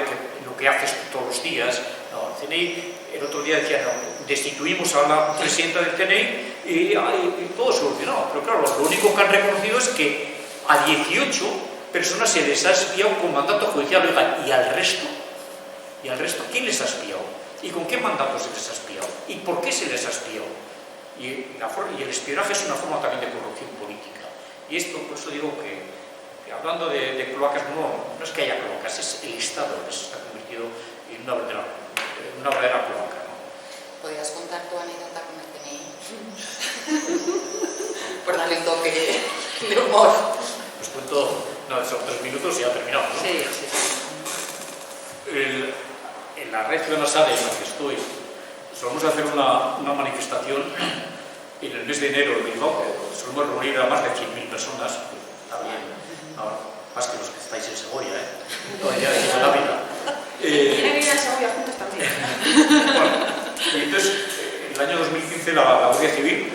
lo que haces todos los días. No, el CNI, el otro día decía, no, destituimos a la presidenta del CNI y todo solucionado. Pero claro, lo único que han reconocido es que a 18 personas se les ha espiado con mandato judicial. Oigan, ¿y al resto? ¿Quién les ha espiado? ¿Y con qué mandato se les ha espiado? ¿Y por qué se les ha espiado? Y el espionaje es una forma también de corrupción política. Y esto, por eso digo que hablando de cloacas, no es que haya cloacas, es el Estado que se ha convertido en una verdadera cloaca, ¿no? ¿Podrías contar tu anécdota con el CNI? Por darle un toque de humor. Os cuento, son 3 minutos y ya terminamos, ¿no? Sí. En la red Ciudadana en la que estoy, solemos hacer una manifestación en el mes de enero en Bilbao, que solemos reunir a más de 100.000 personas, pues, está bien, más que los que estáis en Segovia, todavía en la vida. Tienen que ir a Segovia juntos también. Bueno, y entonces, en el año 2015 la Guardia Civil,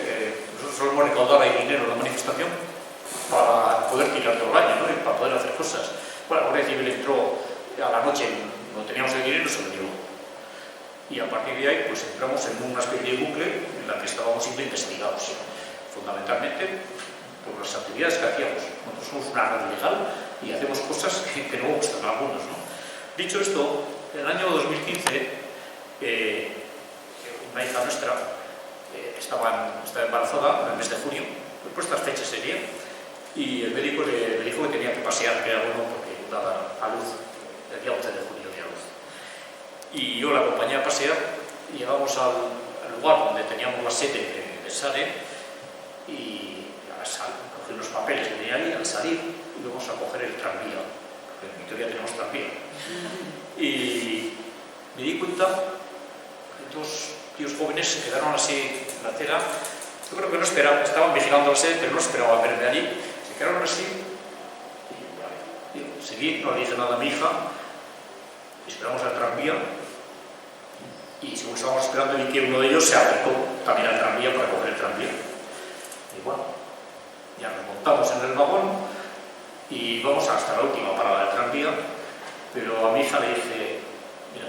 nosotros solemos recaudar ahí dinero en la manifestación para poder tirar todo el año, ¿no? Y para poder hacer cosas. Bueno, la Guardia Civil entró a la noche, no teníamos el dinero, se lo llevó. Y a partir de ahí, pues entramos en una especie de bucle en la que estábamos siendo investigados, fundamentalmente por las actividades que hacíamos. Nosotros somos una red legal y hacemos cosas que no gustan a algunos, ¿no? Dicho esto, en el año 2015, una hija nuestra estaba embarazada en el mes de junio, por estas fechas sería, y el médico le dijo que tenía que pasear, que era bueno porque daba a luz el día 11 de junio de luz. Y yo la acompañé a pasear y llegamos al lugar donde teníamos la sede de SADE y cogí unos papeles que tenía ahí. Al salir íbamos a coger el tranvía, porque en Vitoria tenemos tranvía. Y me di cuenta que 2 tíos jóvenes se quedaron así en la acera. Yo creo que no esperaban, estaban vigilando la sede, pero no esperaban verme allí. Se quedaron así y seguí, no le dije nada a mi hija. Esperamos al tranvía y según estábamos esperando vi que uno de ellos se acercó también al tranvía para coger el tranvía. Y bueno, ya nos montamos en el vagón y vamos hasta la última parada del tranvía, pero a mi hija le dije, mira,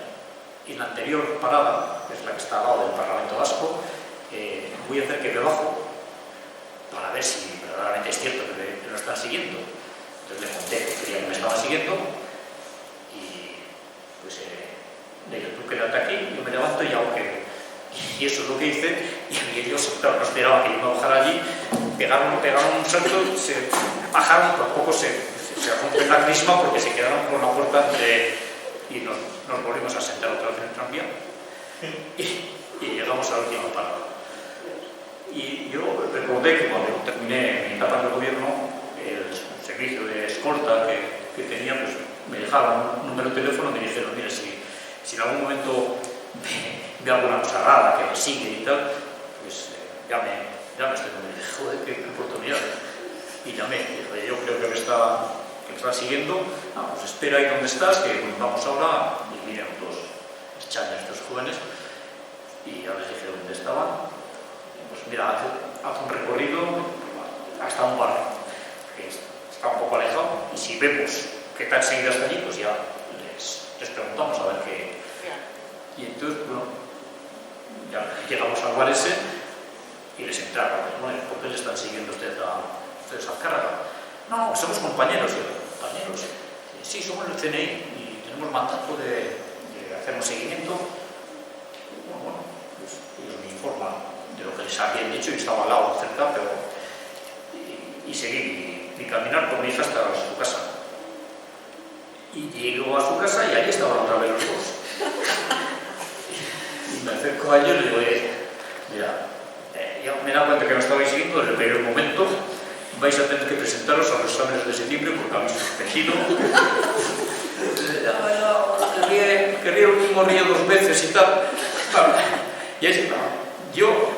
en la anterior parada, que es la que está al lado del Parlamento Vasco, voy a hacer que me bajo para ver si verdaderamente es cierto que me lo están siguiendo. Entonces le conté que creía que me estaban siguiendo. Le dije, tú quédate aquí, yo me levanto y hago que... Y eso es lo que hice, y ellos, claro, no esperaban que yo me bajara allí, pegaron un salto, se bajaron, tampoco se rompe la crisma porque se quedaron por la puerta y nos volvimos a sentar otra vez en el tranvía y llegamos a la última parada. Y yo recordé que cuando terminé mi etapa en el gobierno, el servicio de escolta que tenía, pues me dejaron un número de teléfono y me dijeron, mire, si en algún momento ve alguna cosa rara que me sigue y tal, pues llame este número. Y dije, joder, qué oportunidad. Y llamé, y dije, yo creo que me está siguiendo, pues espera ahí donde estás, que vamos ahora, y vinieron 2 chañas, 2 jóvenes, y ya les dije dónde estaban. Pues mira, haz un recorrido hasta un barrio, que poco alejado, y si vemos que están seguidas hasta allí, pues ya les preguntamos a ver qué. Y entonces, bueno, ya llegamos al bar ese y les entraron. Bueno, ¿por qué le están siguiendo ustedes a Azcárraga? No, somos compañeros. ¿Compañeros? Sí, somos el CNI y tenemos mandato de hacer un seguimiento. Bueno, pues ellos me informan de lo que les habían dicho y estaba al lado, cerca, pero. Y seguí y caminar con mi hija hasta su casa. Y llego a su casa y allí estaban otra vez los dos. Y me acerco a ellos y le digo, mira, ya me he dado cuenta que me estabais siguiendo desde el primer momento. Vais a tener que presentaros a los exámenes de septiembre porque habéis suspendido. Querría el último río 2 veces y tal. Y es, yo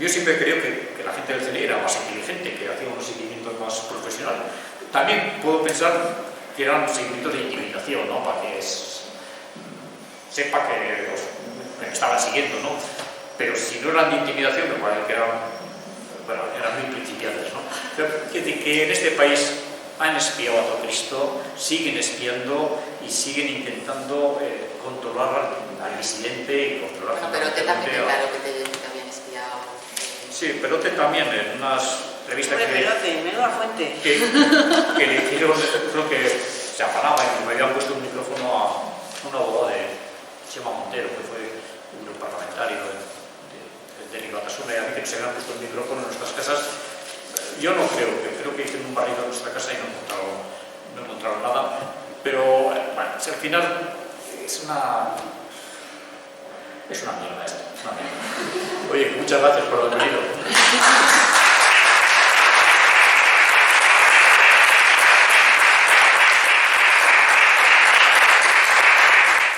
siempre creo que la gente del CNI era más inteligente, que hacía unos seguimientos más profesionales. También puedo pensar que eran seguimientos de intimidación, ¿no? Para que sepa que me estaban siguiendo, ¿no? Pero si no eran de intimidación, me parece que eran muy principiantes, ¿no? Pero que en este país han espiado a todo Cristo, siguen espiando y siguen intentando controlar al disidente y controlar... Bueno, pero te también claro que te habían espiado. Sí, Perote también, en unas revistas Perote, menuda fuente. Que le hicieron, creo que se afanaba y me habían puesto un micrófono a un abogado de Chema Montero, que fue un parlamentario de Batasuna, y a mí que se me han puesto el micrófono en nuestras casas. Yo no creo que hice un barrido en nuestra casa y no encontraron nada, pero bueno, si al final es una mierda esto, es una mierda. Oye, muchas gracias por haber venido.